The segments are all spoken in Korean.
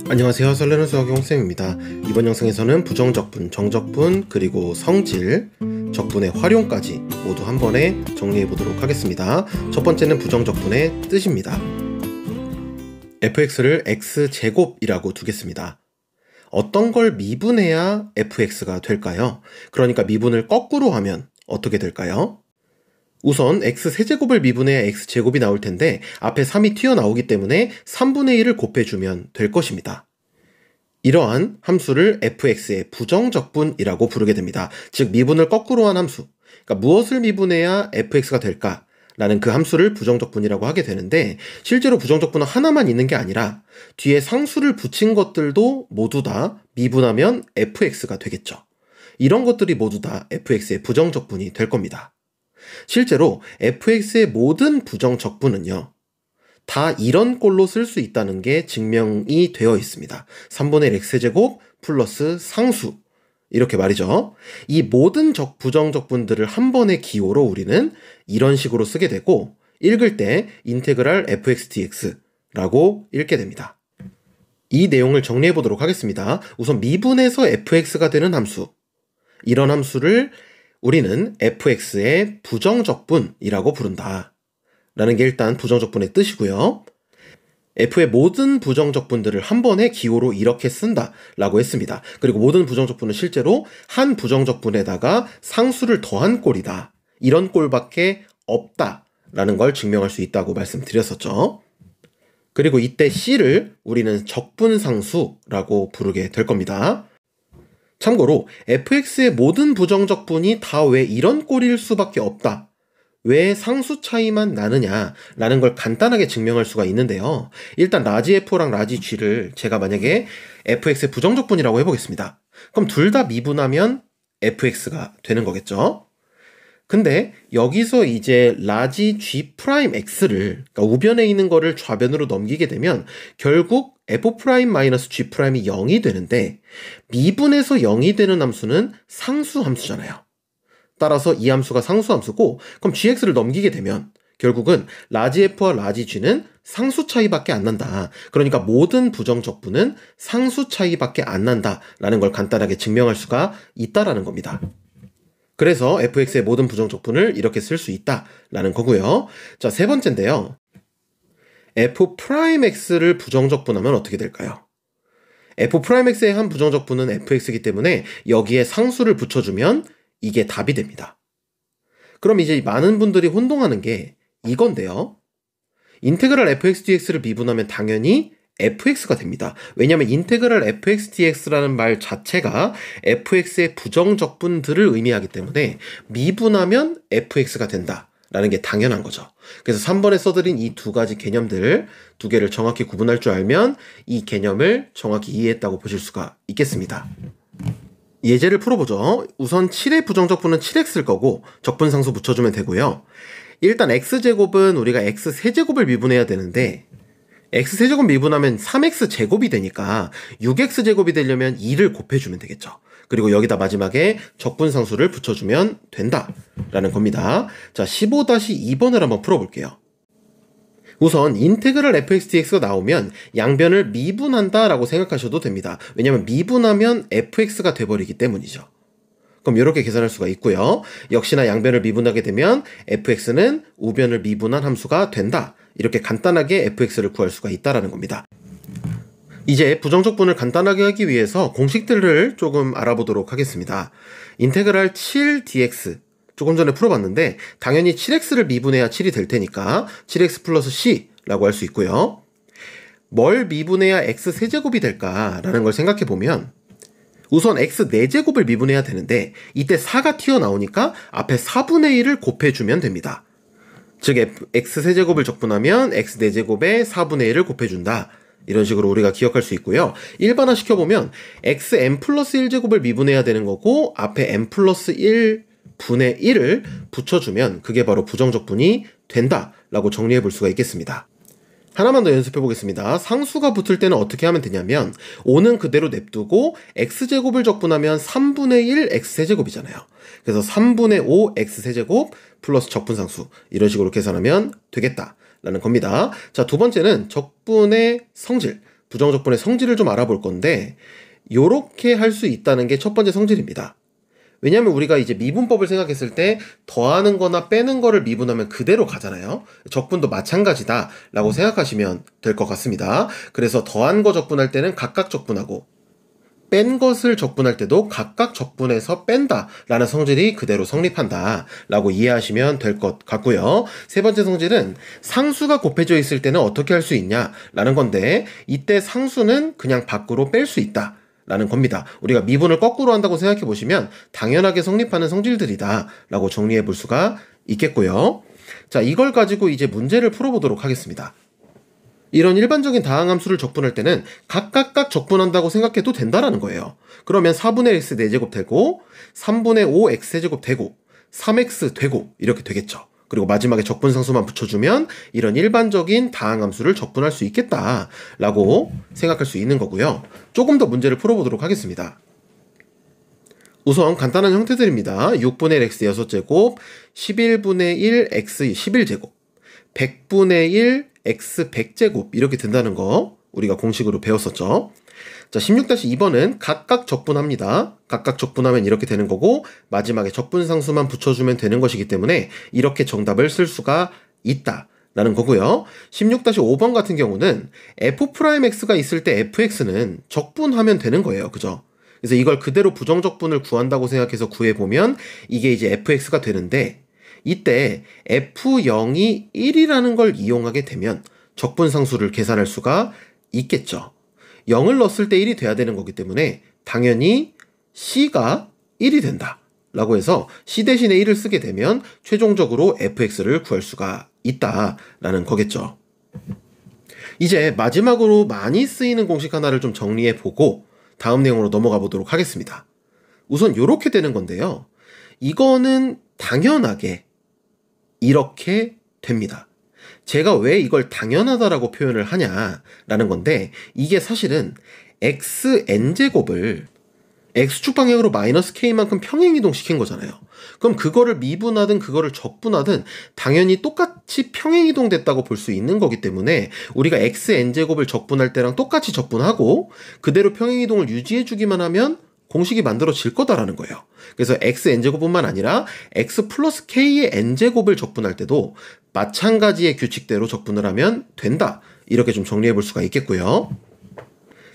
안녕하세요. 설레는 수학의 홍쌤입니다. 이번 영상에서는 부정적분, 정적분, 그리고 성질, 적분의 활용까지 모두 한 번에 정리해 보도록 하겠습니다. 첫 번째는 부정적분의 뜻입니다. fx를 x제곱이라고 두겠습니다. 어떤 걸 미분해야 fx가 될까요? 그러니까 미분을 거꾸로 하면 어떻게 될까요? 우선 x세제곱을 미분해야 x제곱이 나올 텐데 앞에 3이 튀어나오기 때문에 3분의 1을 곱해주면 될 것입니다. 이러한 함수를 fx의 부정적분이라고 부르게 됩니다. 즉 미분을 거꾸로 한 함수, 그러니까 무엇을 미분해야 fx가 될까? 라는 그 함수를 부정적분이라고 하게 되는데, 실제로 부정적분은 하나만 있는 게 아니라 뒤에 상수를 붙인 것들도 모두 다 미분하면 fx가 되겠죠. 이런 것들이 모두 다 fx의 부정적분이 될 겁니다. 실제로 fx의 모든 부정적분은요, 다 이런 꼴로 쓸 수 있다는 게 증명이 되어 있습니다. 3분의 1 x제곱 플러스 상수, 이렇게 말이죠. 이 모든 부정적분들을 한 번의 기호로 우리는 이런 식으로 쓰게 되고, 읽을 때 인테그랄 fx dx라고 읽게 됩니다. 이 내용을 정리해 보도록 하겠습니다. 우선 미분해서 fx가 되는 함수, 이런 함수를 우리는 fx의 부정적분이라고 부른다 라는 게 일단 부정적분의 뜻이고요. f의 모든 부정적분들을 한 번에 기호로 이렇게 쓴다 라고 했습니다. 그리고 모든 부정적분은 실제로 한 부정적분에다가 상수를 더한 꼴이다, 이런 꼴밖에 없다 라는 걸 증명할 수 있다고 말씀드렸었죠. 그리고 이때 c를 우리는 적분상수라고 부르게 될 겁니다. 참고로 fx의 모든 부정적분이 다 왜 이런 꼴일 수밖에 없다, 왜 상수 차이만 나느냐 라는 걸 간단하게 증명할 수가 있는데요. 일단 라지 f랑 라지 g를 제가 만약에 fx의 부정적분이라고 해보겠습니다. 그럼 둘 다 미분하면 fx가 되는 거겠죠. 근데 여기서 이제 라지 g 프라임 x를, 그러니까 우변에 있는 거를 좌변으로 넘기게 되면 결국 f 프라임 마이너스 g 프라임이 0이 되는데, 미분해서 0이 되는 함수는 상수 함수잖아요. 따라서 이 함수가 상수 함수고, 그럼 gx를 넘기게 되면 결국은 라지 f와 라지 g는 상수 차이밖에 안 난다. 그러니까 모든 부정적분은 상수 차이밖에 안 난다 라는 걸 간단하게 증명할 수가 있다라는 겁니다. 그래서 fx의 모든 부정적분을 이렇게 쓸 수 있다 라는 거고요. 자, 세 번째인데요. f'x를 부정적분하면 어떻게 될까요? f'x의 한 부정적분은 fx이기 때문에 여기에 상수를 붙여주면 이게 답이 됩니다. 그럼 이제 많은 분들이 혼동하는 게 이건데요. 인테그랄 fx dx를 미분하면 당연히 fx가 됩니다. 왜냐하면 인테그랄 fx dx라는 말 자체가 fx의 부정적분들을 의미하기 때문에 미분하면 fx가 된다 라는 게 당연한 거죠. 그래서 3번에 써드린 이 두 가지 개념들, 두 개를 정확히 구분할 줄 알면 이 개념을 정확히 이해했다고 보실 수가 있겠습니다. 예제를 풀어보죠. 우선 7의 부정적분은 7x일 거고 적분상수 붙여주면 되고요. 일단 x제곱은 우리가 x세제곱을 미분해야 되는데, x세제곱 미분하면 3x제곱이 되니까 6x제곱이 되려면 2를 곱해주면 되겠죠. 그리고 여기다 마지막에 적분상수를 붙여주면 된다 라는 겁니다. 자, 15-2번을 한번 풀어볼게요. 우선 인테그랄 fx dx가 나오면 양변을 미분한다 라고 생각하셔도 됩니다. 왜냐하면 미분하면 fx가 돼버리기 때문이죠. 그럼 이렇게 계산할 수가 있고요. 역시나 양변을 미분하게 되면 fx는 우변을 미분한 함수가 된다, 이렇게 간단하게 fx를 구할 수가 있다라는 겁니다. 이제 부정적분을 간단하게 하기 위해서 공식들을 조금 알아보도록 하겠습니다. 인테그랄 7dx 조금 전에 풀어봤는데 당연히 7x를 미분해야 7이 될 테니까 7x 플러스 c라고 할 수 있고요. 뭘 미분해야 x세제곱이 될까라는 걸 생각해보면 우선 x 4제곱을 미분해야 되는데 이때 4가 튀어나오니까 앞에 4분의 1을 곱해주면 됩니다. 즉 x세제곱을 적분하면 x 4제곱에 4분의 1을 곱해준다, 이런 식으로 우리가 기억할 수 있고요. 일반화 시켜보면 xn 플러스 1제곱을 미분해야 되는 거고 앞에 n 플러스 1분의 1을 붙여주면 그게 바로 부정적분이 된다 라고 정리해 볼 수가 있겠습니다. 하나만 더 연습해 보겠습니다. 상수가 붙을 때는 어떻게 하면 되냐면 5는 그대로 냅두고 x제곱을 적분하면 3분의 1 x세제곱이잖아요. 그래서 3분의 5 x세제곱 플러스 적분상수, 이런 식으로 계산하면 되겠다 라는 겁니다. 자, 두 번째는 적분의 성질, 부정적분의 성질을 좀 알아볼 건데 요렇게 할 수 있다는 게 첫 번째 성질입니다. 왜냐하면 우리가 이제 미분법을 생각했을 때 더하는 거나 빼는 거를 미분하면 그대로 가잖아요. 적분도 마찬가지다 라고 생각하시면 될 것 같습니다. 그래서 더한 거 적분할 때는 각각 적분하고 뺀 것을 적분할 때도 각각 적분해서 뺀다 라는 성질이 그대로 성립한다 라고 이해하시면 될 것 같고요. 세 번째 성질은 상수가 곱해져 있을 때는 어떻게 할 수 있냐 라는 건데, 이때 상수는 그냥 밖으로 뺄 수 있다 라는 겁니다. 우리가 미분을 거꾸로 한다고 생각해 보시면 당연하게 성립하는 성질들이다 라고 정리해 볼 수가 있겠고요. 자, 이걸 가지고 이제 문제를 풀어보도록 하겠습니다. 이런 일반적인 다항함수를 적분할 때는 각각 적분한다고 생각해도 된다라는 거예요. 그러면 4분의 x 4제곱 되고 3분의 5 x 세제곱 되고 3x 되고 이렇게 되겠죠. 그리고 마지막에 적분상수만 붙여주면 이런 일반적인 다항함수를 적분할 수 있겠다라고 생각할 수 있는 거고요. 조금 더 문제를 풀어보도록 하겠습니다. 우선 간단한 형태들입니다. 6분의 1 x 6제곱, 11분의 1 x 11제곱, 100분의 1 x 100제곱 이렇게 된다는 거 우리가 공식으로 배웠었죠. 자, 16-2번은 각각 적분합니다. 각각 적분하면 이렇게 되는 거고 마지막에 적분상수만 붙여주면 되는 것이기 때문에 이렇게 정답을 쓸 수가 있다 라는 거고요. 16-5번 같은 경우는 f'x가 있을 때 fx는 적분하면 되는 거예요. 그죠? 그래서 이걸 그대로 부정적분을 구한다고 생각해서 구해보면 이게 이제 fx가 되는데, 이때 f0이 1이라는 걸 이용하게 되면 적분상수를 계산할 수가 있겠죠. 0을 넣었을 때 1이 돼야 되는 거기 때문에 당연히 c가 1이 된다 라고 해서 c 대신에 1을 쓰게 되면 최종적으로 fx를 구할 수가 있다라는 거겠죠. 이제 마지막으로 많이 쓰이는 공식 하나를 좀 정리해 보고 다음 내용으로 넘어가 보도록 하겠습니다. 우선 이렇게 되는 건데요. 이거는 당연하게 이렇게 됩니다. 제가 왜 이걸 당연하다라고 표현을 하냐라는 건데, 이게 사실은 xn제곱을 x축 방향으로 마이너스 k만큼 평행이동 시킨 거잖아요. 그럼 그거를 미분하든 그거를 적분하든 당연히 똑같이 평행이동 됐다고 볼 수 있는 거기 때문에 우리가 xn제곱을 적분할 때랑 똑같이 적분하고 그대로 평행이동을 유지해주기만 하면 공식이 만들어질 거다라는 거예요. 그래서 xn제곱뿐만 아니라 x 플러스 k의 n제곱을 적분할 때도 마찬가지의 규칙대로 적분을 하면 된다. 이렇게 좀 정리해 볼 수가 있겠고요.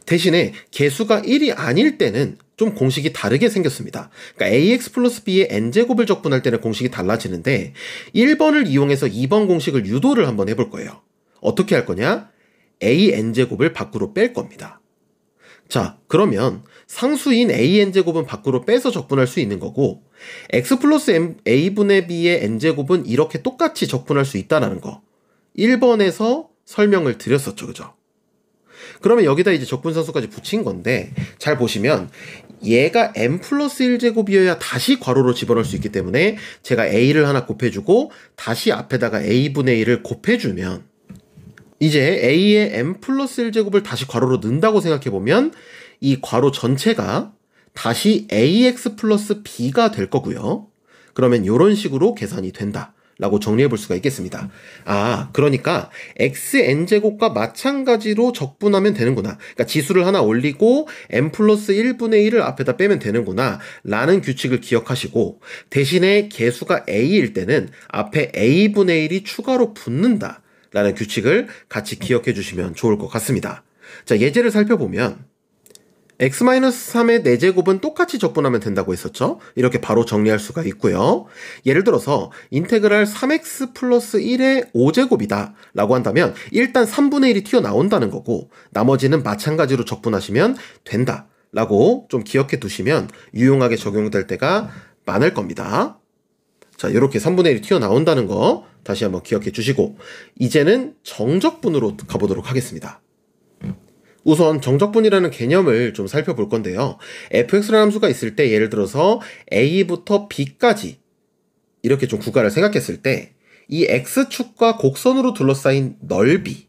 대신에 개수가 1이 아닐 때는 좀 공식이 다르게 생겼습니다. 그러니까 ax 플러스 b의 n제곱을 적분할 때는 공식이 달라지는데 1번을 이용해서 2번 공식을 유도를 한번 해볼 거예요. 어떻게 할 거냐? an제곱을 밖으로 뺄 겁니다. 자, 그러면 상수인 an제곱은 밖으로 빼서 적분할 수 있는 거고 x 플러스 a분의 b의 n제곱은 이렇게 똑같이 적분할 수 있다는 거 1번에서 설명을 드렸었죠. 그죠? 그러면 여기다 이제 적분상수까지 붙인 건데 잘 보시면 얘가 n 플러스 1제곱이어야 다시 괄호로 집어넣을 수 있기 때문에 제가 a를 하나 곱해주고 다시 앞에다가 a분의 1을 곱해주면 이제 a의 n 플러스 1제곱을 다시 괄호로 넣는다고 생각해보면 이 괄호 전체가 다시 ax 플러스 b가 될 거고요. 그러면 이런 식으로 계산이 된다 라고 정리해 볼 수가 있겠습니다. 아, 그러니까 xn제곱과 마찬가지로 적분하면 되는구나. 그러니까 지수를 하나 올리고 n 플러스 1분의 1을 앞에다 빼면 되는구나 라는 규칙을 기억하시고, 대신에 개수가 a일 때는 앞에 a분의 1이 추가로 붙는다 라는 규칙을 같이 기억해 주시면 좋을 것 같습니다. 자, 예제를 살펴보면 x-3의 4제곱은 똑같이 적분하면 된다고 했었죠. 이렇게 바로 정리할 수가 있고요. 예를 들어서 인테그랄 3x 플러스 1의 5제곱이다 라고 한다면 일단 3분의 1이 튀어나온다는 거고 나머지는 마찬가지로 적분하시면 된다 라고 좀 기억해 두시면 유용하게 적용될 때가 많을 겁니다. 자, 이렇게 3분의 1이 튀어나온다는 거 다시 한번 기억해 주시고, 이제는 정적분으로 가보도록 하겠습니다. 우선 정적분이라는 개념을 좀 살펴볼 건데요. fx라는 함수가 있을 때 예를 들어서 a부터 b까지 이렇게 좀 구간을 생각했을 때 이 x축과 곡선으로 둘러싸인 넓이,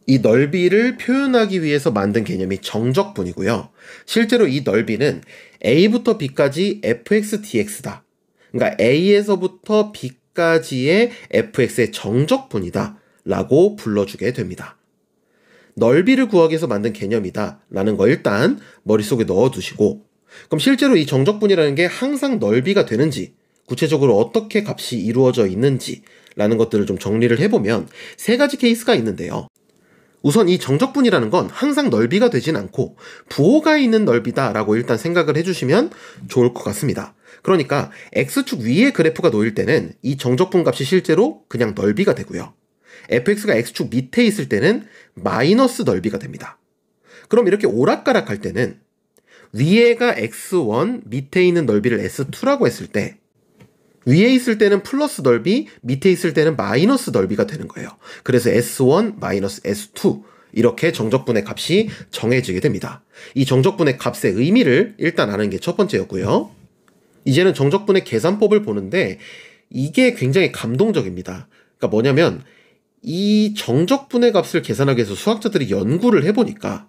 이 넓이를 표현하기 위해서 만든 개념이 정적분이고요. 실제로 이 넓이는 a부터 b까지 fx dx다. 그러니까 a에서부터 b까지의 fx의 정적분이다 라고 불러주게 됩니다. 넓이를 구하기 위해서 만든 개념이다 라는 거 일단 머릿속에 넣어두시고, 그럼 실제로 이 정적분이라는 게 항상 넓이가 되는지, 구체적으로 어떻게 값이 이루어져 있는지 라는 것들을 좀 정리를 해보면 세 가지 케이스가 있는데요. 우선 이 정적분이라는 건 항상 넓이가 되진 않고 부호가 있는 넓이다 라고 일단 생각을 해주시면 좋을 것 같습니다. 그러니까 X축 위에 그래프가 놓일 때는 이 정적분 값이 실제로 그냥 넓이가 되고요. fx가 X축 밑에 있을 때는 마이너스 넓이가 됩니다. 그럼 이렇게 오락가락 할 때는 위에가 x1, 밑에 있는 넓이를 s2라고 했을 때 위에 있을 때는 플러스 넓이, 밑에 있을 때는 마이너스 넓이가 되는 거예요. 그래서 s1 마이너스 s2 이렇게 정적분의 값이 정해지게 됩니다. 이 정적분의 값의 의미를 일단 아는 게 첫 번째였고요. 이제는 정적분의 계산법을 보는데 이게 굉장히 감동적입니다. 그러니까 뭐냐면 이 정적분의 값을 계산하기 위해서 수학자들이 연구를 해보니까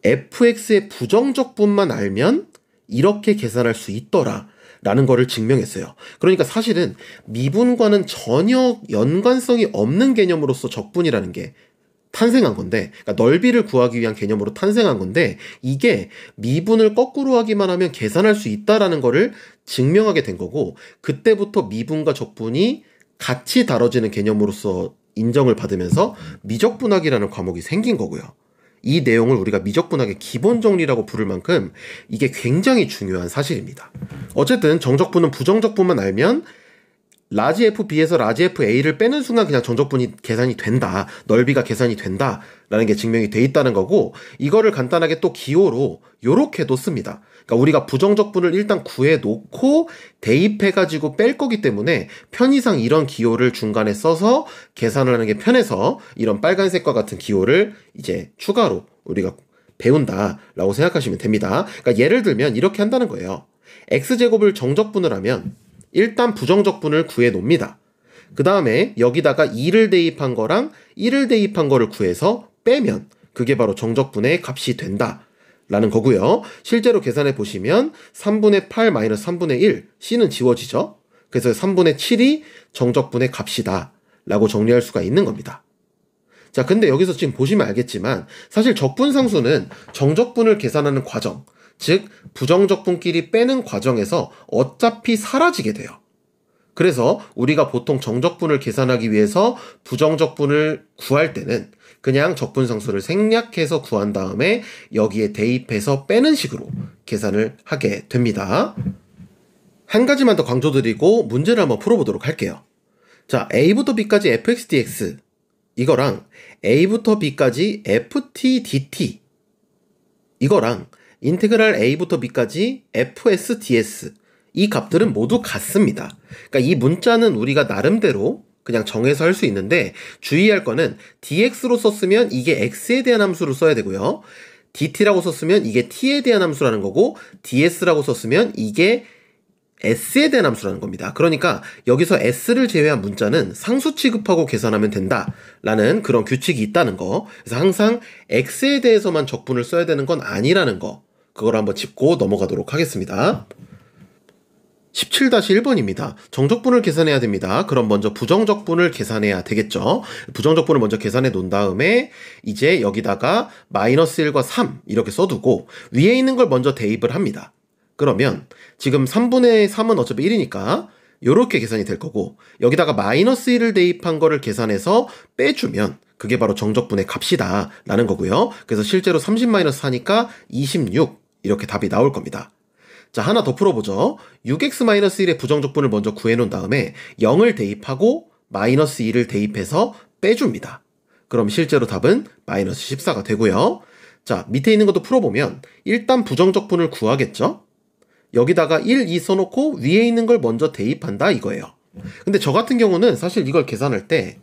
fx의 부정적분만 알면 이렇게 계산할 수 있더라 라는 거를 증명했어요. 그러니까 사실은 미분과는 전혀 연관성이 없는 개념으로서 적분이라는 게 탄생한 건데, 그러니까 넓이를 구하기 위한 개념으로 탄생한 건데, 이게 미분을 거꾸로 하기만 하면 계산할 수 있다라는 거를 증명하게 된 거고, 그때부터 미분과 적분이 같이 다뤄지는 개념으로서 인정을 받으면서 미적분학이라는 과목이 생긴 거고요. 이 내용을 우리가 미적분학의 기본 정리라고 부를 만큼 이게 굉장히 중요한 사실입니다. 어쨌든 정적분은 부정적분만 알면 라지 FB에서 라지 FA를 빼는 순간 그냥 정적분이 계산이 된다, 넓이가 계산이 된다 라는 게 증명이 돼 있다는 거고, 이거를 간단하게 또 기호로 요렇게도 씁니다. 그러니까 우리가 부정적분을 일단 구해 놓고 대입해가지고 뺄 거기 때문에 편의상 이런 기호를 중간에 써서 계산을 하는 게 편해서 이런 빨간색과 같은 기호를 이제 추가로 우리가 배운다라고 생각하시면 됩니다. 그러니까 예를 들면 이렇게 한다는 거예요. x제곱을 정적분을 하면 일단 부정적분을 구해 놓습니다. 그 다음에 여기다가 2를 대입한 거랑 1을 대입한 거를 구해서 빼면 그게 바로 정적분의 값이 된다 라는 거고요. 실제로 계산해 보시면 3분의 8 마이너스 3분의 1, c는 지워지죠. 그래서 3분의 7이 정적분의 값이다 라고 정리할 수가 있는 겁니다. 자, 근데 여기서 지금 보시면 알겠지만 사실 적분상수는 정적분을 계산하는 과정, 즉 부정적분끼리 빼는 과정에서 어차피 사라지게 돼요. 그래서 우리가 보통 정적분을 계산하기 위해서 부정적분을 구할 때는 그냥 적분상수를 생략해서 구한 다음에 여기에 대입해서 빼는 식으로 계산을 하게 됩니다. 한 가지만 더 강조드리고 문제를 한번 풀어보도록 할게요. 자, a부터 b까지 fx dx 이거랑 a부터 b까지 ft dt 이거랑 인테그랄 a부터 b까지 fs ds 이 값들은 모두 같습니다. 그러니까 이 문자는 우리가 나름대로 그냥 정해서 할 수 있는데 주의할 거는 dx로 썼으면 이게 x에 대한 함수를 써야 되고요. dt라고 썼으면 이게 t에 대한 함수라는 거고 ds라고 썼으면 이게 s에 대한 함수라는 겁니다. 그러니까 여기서 s를 제외한 문자는 상수 취급하고 계산하면 된다라는 그런 규칙이 있다는 거. 그래서 항상 x에 대해서만 적분을 써야 되는 건 아니라는 거. 그걸 한번 짚고 넘어가도록 하겠습니다. 17-1번입니다. 정적분을 계산해야 됩니다. 그럼 먼저 부정적분을 계산해야 되겠죠. 부정적분을 먼저 계산해 놓은 다음에 이제 여기다가 마이너스 1과 3 이렇게 써두고 위에 있는 걸 먼저 대입을 합니다. 그러면 지금 3분의 3은 어차피 1이니까 이렇게 계산이 될 거고 여기다가 마이너스 1을 대입한 거를 계산해서 빼주면 그게 바로 정적분의 값이다 라는 거고요. 그래서 실제로 30-4니까 26 이렇게 답이 나올 겁니다. 자, 하나 더 풀어보죠. 6x-1의 부정적분을 먼저 구해놓은 다음에 0을 대입하고 마이너스 2를 대입해서 빼줍니다. 그럼 실제로 답은 마이너스 14가 되고요. 자, 밑에 있는 것도 풀어보면 일단 부정적분을 구하겠죠? 여기다가 1, 2 써놓고 위에 있는 걸 먼저 대입한다 이거예요. 근데 저 같은 경우는 사실 이걸 계산할 때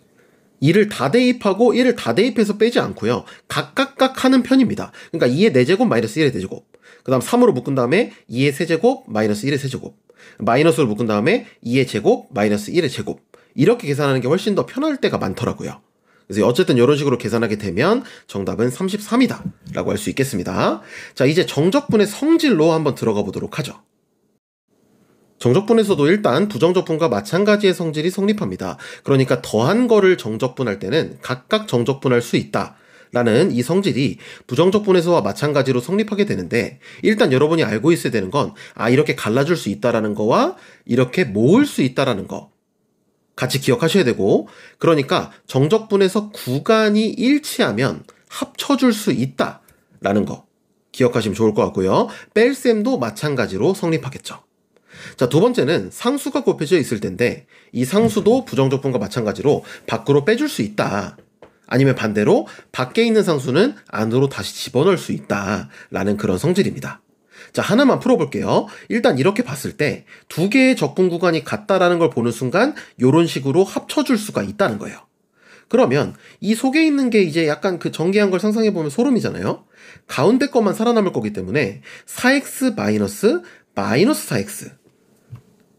2를 다 대입하고 1을 다 대입해서 빼지 않고요. 각각 하는 편입니다. 그러니까 2의 4제곱 마이너스 1의 4제곱. 그 다음 3으로 묶은 다음에 2의 세제곱 마이너스 1의 세제곱. 마이너스로 묶은 다음에 2의 제곱 마이너스 1의 제곱. 이렇게 계산하는 게 훨씬 더 편할 때가 많더라고요. 그래서 어쨌든 이런 식으로 계산하게 되면 정답은 33이다 라고 할 수 있겠습니다. 자, 이제 정적분의 성질로 한번 들어가 보도록 하죠. 정적분에서도 일단 부정적분과 마찬가지의 성질이 성립합니다. 그러니까 더한 거를 정적분할 때는 각각 정적분할 수 있다 라는 이 성질이 부정적 분해서와 마찬가지로 성립하게 되는데, 일단 여러분이 알고 있어야 되는 건 이렇게 갈라줄 수 있다라는 거와 이렇게 모을 수 있다라는 거 같이 기억하셔야 되고, 그러니까 정적분해서 구간이 일치하면 합쳐줄 수 있다라는 거 기억하시면 좋을 것 같고요. 뺄셈도 마찬가지로 성립하겠죠. 자, 두 번째는 상수가 곱해져 있을 텐데, 이 상수도 부정적 분과 마찬가지로 밖으로 빼줄 수 있다. 아니면 반대로 밖에 있는 상수는 안으로 다시 집어넣을 수 있다라는 그런 성질입니다. 자, 하나만 풀어볼게요. 일단 이렇게 봤을 때 두 개의 적분 구간이 같다라는 걸 보는 순간 이런 식으로 합쳐줄 수가 있다는 거예요. 그러면 이 속에 있는 게 이제 약간 그 전개한 걸 상상해보면 소름이잖아요. 가운데 것만 살아남을 거기 때문에 4x 마이너스 4x,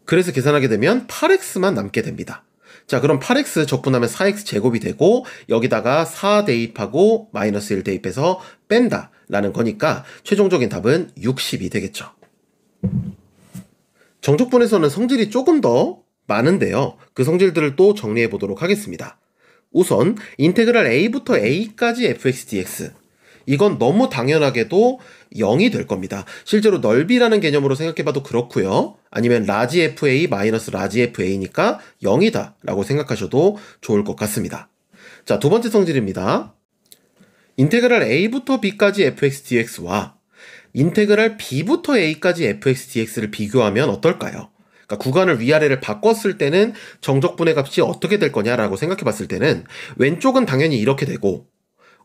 그래서 계산하게 되면 8x만 남게 됩니다. 자, 그럼 8x 적분하면 4x 제곱이 되고, 여기다가 4 대입하고 마이너스 1 대입해서 뺀다 라는 거니까 최종적인 답은 60이 되겠죠. 정적분에서는 성질이 조금 더 많은데요. 그 성질들을 또 정리해 보도록 하겠습니다. 우선 인테그랄 a부터 a까지 fx dx, 이건 너무 당연하게도 0이 될 겁니다. 실제로 넓이라는 개념으로 생각해봐도 그렇고요. 아니면 라지 fa 마이너스 라지 fa니까 0이다 라고 생각하셔도 좋을 것 같습니다. 자, 두 번째 성질입니다. 인테그랄 a부터 b까지 fx dx와 인테그랄 b부터 a까지 fx dx를 비교하면 어떨까요? 그러니까 구간을 위아래를 바꿨을 때는 정적분해 값이 어떻게 될 거냐라고 생각해 봤을 때는 왼쪽은 당연히 이렇게 되고,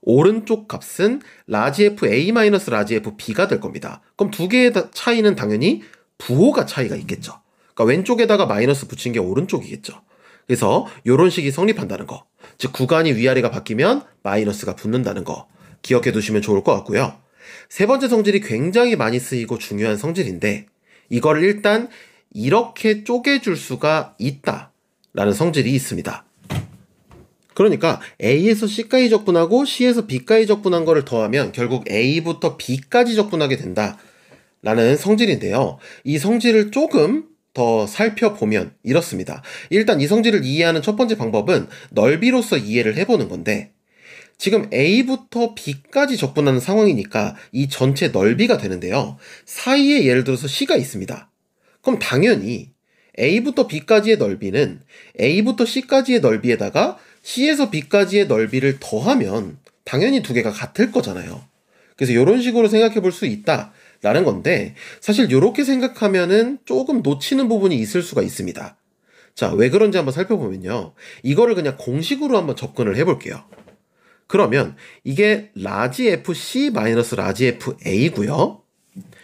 오른쪽 값은 라지 fa 마이너스 라지 fb가 될 겁니다. 그럼 두 개의 차이는 당연히 부호가 차이가 있겠죠. 그러니까 왼쪽에다가 마이너스 붙인 게 오른쪽이겠죠. 그래서 이런 식이 성립한다는 거, 즉 구간이 위아래가 바뀌면 마이너스가 붙는다는 거 기억해 두시면 좋을 것 같고요. 세 번째 성질이 굉장히 많이 쓰이고 중요한 성질인데, 이걸 일단 이렇게 쪼개줄 수가 있다라는 성질이 있습니다. 그러니까 A에서 C까지 적분하고 C에서 B까지 적분한 거를 더하면 결국 A부터 B까지 적분하게 된다 라는 성질인데요. 이 성질을 조금 더 살펴보면 이렇습니다. 일단 이 성질을 이해하는 첫 번째 방법은 넓이로서 이해를 해보는 건데, 지금 A부터 B까지 적분하는 상황이니까 이 전체 넓이가 되는데요. 사이에 예를 들어서 C가 있습니다. 그럼 당연히 A부터 B까지의 넓이는 A부터 C까지의 넓이에다가 C에서 B까지의 넓이를 더하면 당연히 두 개가 같을 거잖아요. 그래서 이런 식으로 생각해 볼 수 있다라는 건데, 사실 이렇게 생각하면은 조금 놓치는 부분이 있을 수가 있습니다. 자, 왜 그런지 한번 살펴보면요. 이거를 그냥 공식으로 한번 접근을 해볼게요. 그러면 이게 라지 FC 마이너스 라지 FA고요.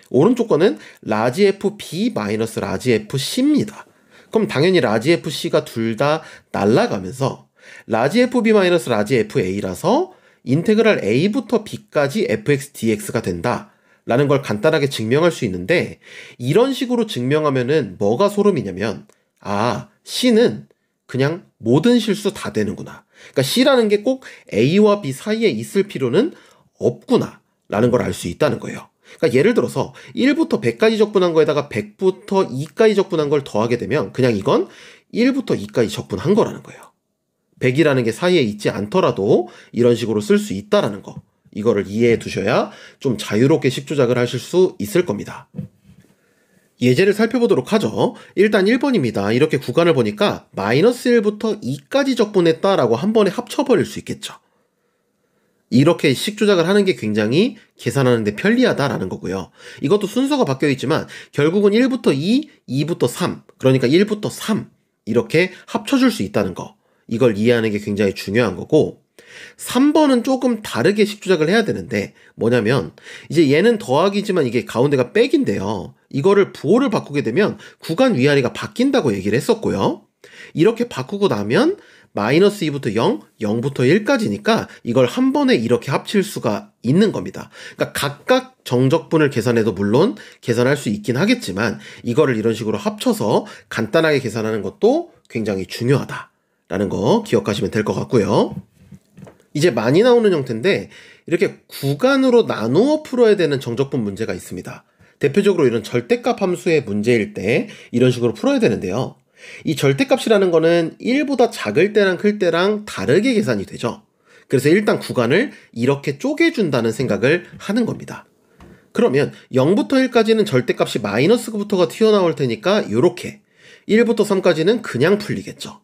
오른쪽 거는 라지 FB 마이너스 라지 FC입니다. 그럼 당연히 라지 FC가 둘 다 날아가면서 라지 FB 마이너스 라지 FA라서 인테그랄 A부터 B까지 fx dx가 된다 라는 걸 간단하게 증명할 수 있는데, 이런 식으로 증명하면은 뭐가 소름이냐면, C는 그냥 모든 실수 다 되는구나. 그러니까 C라는 게 꼭 A와 B 사이에 있을 필요는 없구나 라는 걸 알 수 있다는 거예요. 그러니까 예를 들어서 1부터 100까지 적분한 거에다가 100부터 2까지 적분한 걸 더하게 되면 그냥 이건 1부터 2까지 적분한 거라는 거예요. 100이라는 게 사이에 있지 않더라도 이런 식으로 쓸 수 있다라는 거, 이거를 이해해 두셔야 좀 자유롭게 식조작을 하실 수 있을 겁니다. 예제를 살펴보도록 하죠. 일단 1번입니다. 이렇게 구간을 보니까 마이너스 1부터 2까지 적분했다라고 한 번에 합쳐버릴 수 있겠죠. 이렇게 식조작을 하는 게 굉장히 계산하는 데 편리하다라는 거고요. 이것도 순서가 바뀌어 있지만 결국은 1부터 2, 2부터 3, 그러니까 1부터 3 이렇게 합쳐줄 수 있다는 거, 이걸 이해하는 게 굉장히 중요한 거고, 3번은 조금 다르게 식조작을 해야 되는데, 뭐냐면 이제 얘는 더하기지만 이게 가운데가 빼기인데요. 이거를 부호를 바꾸게 되면 구간 위아래가 바뀐다고 얘기를 했었고요. 이렇게 바꾸고 나면 마이너스 2부터 0, 0부터 1까지니까 이걸 한 번에 이렇게 합칠 수가 있는 겁니다. 그러니까 각각 정적분을 계산해도 물론 계산할 수 있긴 하겠지만, 이거를 이런 식으로 합쳐서 간단하게 계산하는 것도 굉장히 중요하다라는 거 기억하시면 될 것 같고요. 이제 많이 나오는 형태인데, 이렇게 구간으로 나누어 풀어야 되는 정적분 문제가 있습니다. 대표적으로 이런 절대값 함수의 문제일 때 이런 식으로 풀어야 되는데요. 이 절대값이라는 거는 1보다 작을 때랑 클 때랑 다르게 계산이 되죠. 그래서 일단 구간을 이렇게 쪼개준다는 생각을 하는 겁니다. 그러면 0부터 1까지는 절대값이 마이너스부터가 튀어나올 테니까 이렇게 1부터 3까지는 그냥 풀리겠죠.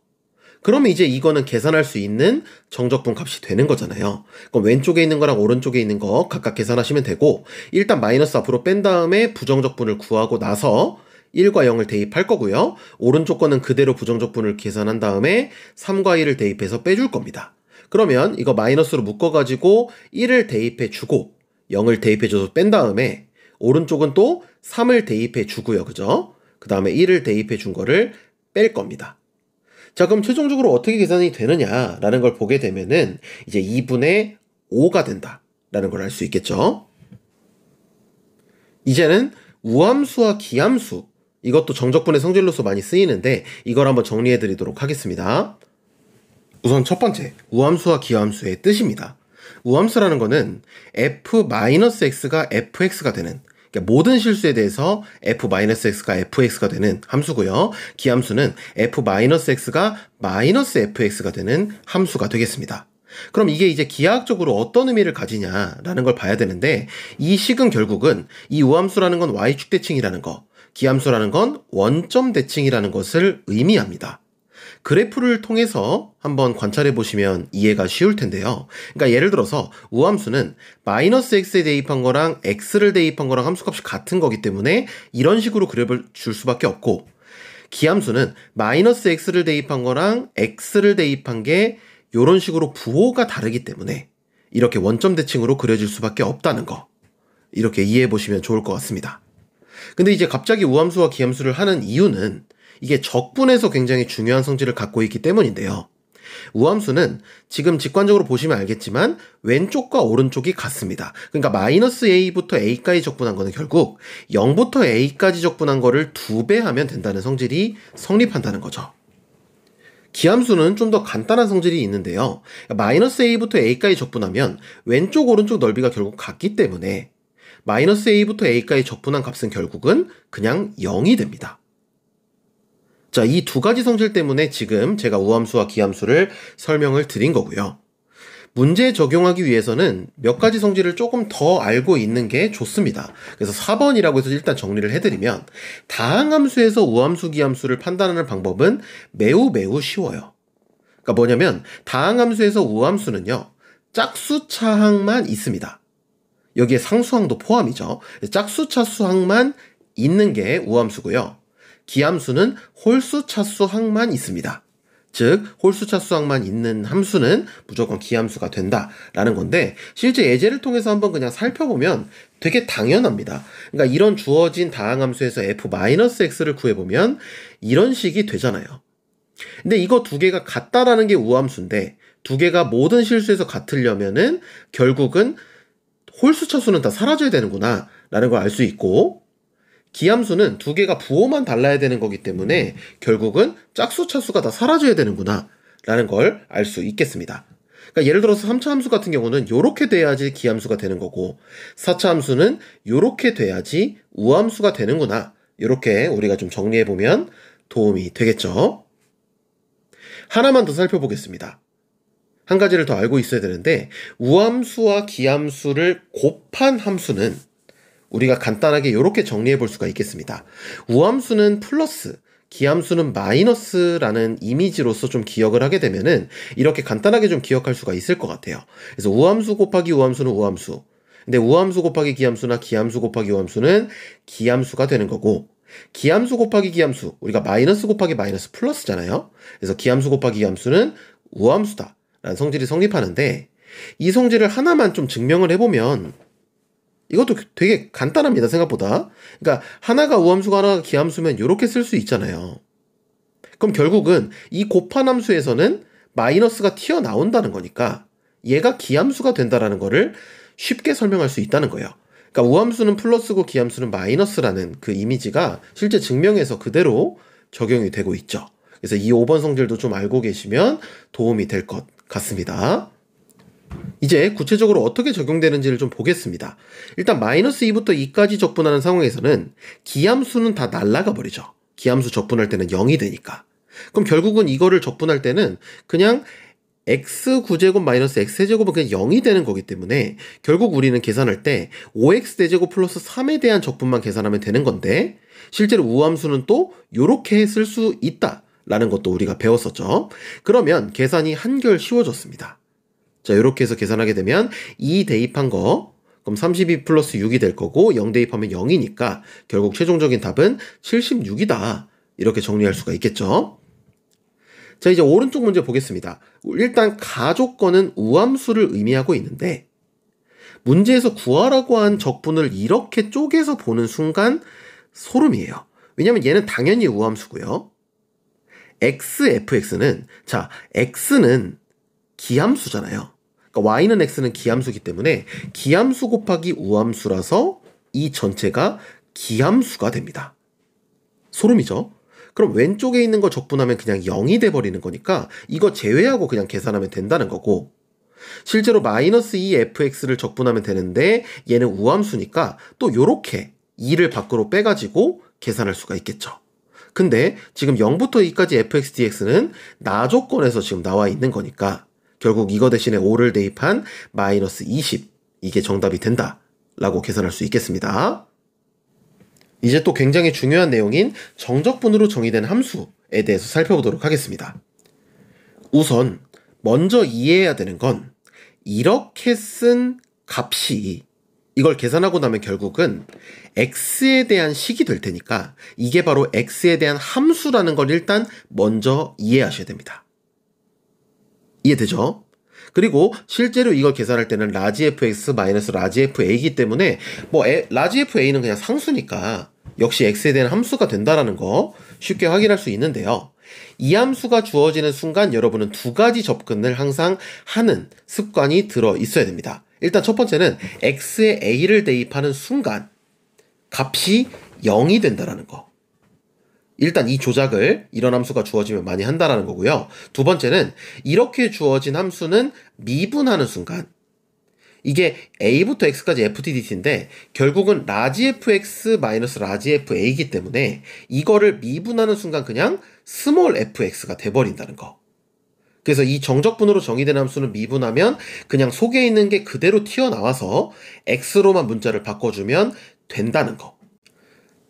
그러면 이제 이거는 계산할 수 있는 정적분 값이 되는 거잖아요. 그럼 왼쪽에 있는 거랑 오른쪽에 있는 거 각각 계산하시면 되고, 일단 마이너스 앞으로 뺀 다음에 부정적분을 구하고 나서 1과 0을 대입할 거고요. 오른쪽 거는 그대로 부정적분을 계산한 다음에 3과 1을 대입해서 빼줄 겁니다. 그러면 이거 마이너스로 묶어가지고 1을 대입해주고 0을 대입해줘서 뺀 다음에 오른쪽은 또 3을 대입해주고요. 그죠? 그 다음에 1을 대입해준 거를 뺄 겁니다. 자, 그럼 최종적으로 어떻게 계산이 되느냐라는 걸 보게 되면은 이제 2분의 5가 된다라는 걸 알 수 있겠죠. 이제는 우함수와 기함수, 이것도 정적분의 성질로서 많이 쓰이는데 이걸 한번 정리해 드리도록 하겠습니다. 우선 첫 번째, 우함수와 기함수의 뜻입니다. 우함수라는 거는 f-x가 fx가 되는, 그러니까 모든 실수에 대해서 f-x가 fx가 되는 함수고요. 기함수는 f-x가 -fx가 되는 함수가 되겠습니다. 그럼 이게 이제 기하학적으로 어떤 의미를 가지냐라는 걸 봐야 되는데, 이 식은 결국은 이 우함수라는 건 y축 대칭이라는 거, 기함수라는 건 원점 대칭이라는 것을 의미합니다. 그래프를 통해서 한번 관찰해 보시면 이해가 쉬울 텐데요. 그러니까 예를 들어서 우함수는 -x에 대입한 거랑 x를 대입한 거랑 함수값이 같은 거기 때문에 이런 식으로 그래프를 줄 수밖에 없고, 기함수는 -x를 대입한 거랑 x를 대입한 게 이런 식으로 부호가 다르기 때문에 이렇게 원점 대칭으로 그려질 수밖에 없다는 거, 이렇게 이해해 보시면 좋을 것 같습니다. 근데 이제 갑자기 우함수와 기함수를 하는 이유는 이게 적분에서 굉장히 중요한 성질을 갖고 있기 때문인데요. 우함수는 지금 직관적으로 보시면 알겠지만 왼쪽과 오른쪽이 같습니다. 그러니까 -a부터 a까지 적분한 거는 결국 0부터 a까지 적분한 거를 2배 하면 된다는 성질이 성립한다는 거죠. 기함수는 좀 더 간단한 성질이 있는데요. -a부터 a까지 적분하면 왼쪽 오른쪽 넓이가 결국 같기 때문에 -a부터 a까지 적분한 값은 결국은 그냥 0이 됩니다. 자, 이 두 가지 성질 때문에 지금 제가 우함수와 기함수를 설명을 드린 거고요. 문제에 적용하기 위해서는 몇 가지 성질을 조금 더 알고 있는 게 좋습니다. 그래서 4번이라고 해서 일단 정리를 해드리면, 다항함수에서 우함수, 기함수를 판단하는 방법은 매우 쉬워요. 그러니까 뭐냐면 다항함수에서 우함수는요, 짝수차항만 있습니다. 여기에 상수항도 포함이죠. 짝수차수항만 있는 게 우함수고요. 기함수는 홀수차수항만 있습니다. 즉 홀수차수항만 있는 함수는 무조건 기함수가 된다라는 건데, 실제 예제를 통해서 한번 그냥 살펴보면 되게 당연합니다. 그러니까 이런 주어진 다항함수에서 f-x를 구해보면 이런 식이 되잖아요. 근데 이거 두 개가 같다라는 게 우함수인데, 두 개가 모든 실수에서 같으려면은 결국은 홀수차수는 다 사라져야 되는구나 라는 걸 알 수 있고, 기함수는 두 개가 부호만 달라야 되는 거기 때문에 결국은 짝수차수가 다 사라져야 되는구나 라는 걸 알 수 있겠습니다. 그러니까 예를 들어서 3차 함수 같은 경우는 요렇게 돼야지 기함수가 되는 거고, 4차 함수는 요렇게 돼야지 우함수가 되는구나, 요렇게 우리가 좀 정리해보면 도움이 되겠죠. 하나만 더 살펴보겠습니다. 한 가지를 더 알고 있어야 되는데, 우함수와 기함수를 곱한 함수는 우리가 간단하게 이렇게 정리해 볼 수가 있겠습니다. 우함수는 플러스, 기함수는 마이너스라는 이미지로서 좀 기억을 하게 되면은 이렇게 간단하게 좀 기억할 수가 있을 것 같아요. 그래서 우함수 곱하기 우함수는 우함수, 근데 우함수 곱하기 기함수나 기함수 곱하기 우함수는 기함수가 되는 거고, 기함수 곱하기 기함수, 우리가 마이너스 곱하기 마이너스 플러스잖아요. 그래서 기함수 곱하기 기함수는 우함수다 라는 성질이 성립하는데, 이 성질을 하나만 좀 증명을 해보면 이것도 되게 간단합니다, 생각보다. 그러니까 하나가 우함수가 하나가 기함수면 이렇게 쓸 수 있잖아요. 그럼 결국은 이 곱한 함수에서는 마이너스가 튀어나온다는 거니까 얘가 기함수가 된다라는 거를 쉽게 설명할 수 있다는 거예요. 그러니까 우함수는 플러스고 기함수는 마이너스라는 그 이미지가 실제 증명에서 그대로 적용이 되고 있죠. 그래서 이 5번 성질도 좀 알고 계시면 도움이 될 것 같습니다. 이제 구체적으로 어떻게 적용되는지를 좀 보겠습니다. 일단 -2부터 2까지 적분하는 상황에서는 기함수는 다 날아가 버리죠. 기함수 적분할 때는 0이 되니까. 그럼 결국은 이거를 적분할 때는 그냥 x9제곱 마이너스 x세제곱은 그냥 0이 되는 거기 때문에 결국 우리는 계산할 때 5x4제곱 플러스 3에 대한 적분만 계산하면 되는 건데 실제로 우함수는 또 요렇게 쓸 수 있다 라는 것도 우리가 배웠었죠. 그러면 계산이 한결 쉬워졌습니다. 자, 요렇게 해서 계산하게 되면 2 대입한 거 그럼 32 플러스 6이 될 거고 0 대입하면 0이니까 결국 최종적인 답은 76이다. 이렇게 정리할 수가 있겠죠. 자, 이제 오른쪽 문제 보겠습니다. 일단 가조건은 우함수를 의미하고 있는데 문제에서 구하라고 한 적분을 이렇게 쪼개서 보는 순간 소름이에요. 왜냐면 얘는 당연히 우함수고요. xfx는 자, x는 기함수잖아요. 그러니까 y는 x는 기함수기 때문에 기함수 곱하기 우함수라서 이 전체가 기함수가 됩니다. 소름이죠? 그럼 왼쪽에 있는 거 적분하면 그냥 0이 돼버리는 거니까 이거 제외하고 그냥 계산하면 된다는 거고 실제로 마이너스 2fx를 적분하면 되는데 얘는 우함수니까 또 요렇게 2를 밖으로 빼가지고 계산할 수가 있겠죠. 근데 지금 0부터 2까지 fx dx는 나조건에서 지금 나와 있는 거니까 결국 이거 대신에 5를 대입한 마이너스 20 이게 정답이 된다 라고 계산할 수 있겠습니다. 이제 또 굉장히 중요한 내용인 정적분으로 정의된 함수에 대해서 살펴보도록 하겠습니다. 우선 먼저 이해해야 되는 건 이렇게 쓴 값이 이걸 계산하고 나면 결국은 x에 대한 식이 될 테니까 이게 바로 x에 대한 함수라는 걸 일단 먼저 이해하셔야 됩니다. 이해되죠? 그리고 실제로 이걸 계산할 때는 라지 fx 마이너스 라지 fa이기 때문에 라지 fa는 그냥 상수니까 역시 x에 대한 함수가 된다는 거 쉽게 확인할 수 있는데요. 이 함수가 주어지는 순간 여러분은 두 가지 접근을 항상 하는 습관이 들어 있어야 됩니다. 일단 첫 번째는 x에 a를 대입하는 순간 값이 0이 된다는 거. 일단 이 조작을 이런 함수가 주어지면 많이 한다는 거고요. 두 번째는 이렇게 주어진 함수는 미분하는 순간 이게 a부터 x까지 ftdt인데 결국은 라지 fx 마이너스 라지 fa이기 때문에 이거를 미분하는 순간 그냥 스몰 fx가 돼버린다는 거. 그래서 이 정적분으로 정의된 함수는 미분하면 그냥 속에 있는 게 그대로 튀어나와서 x로만 문자를 바꿔주면 된다는 거.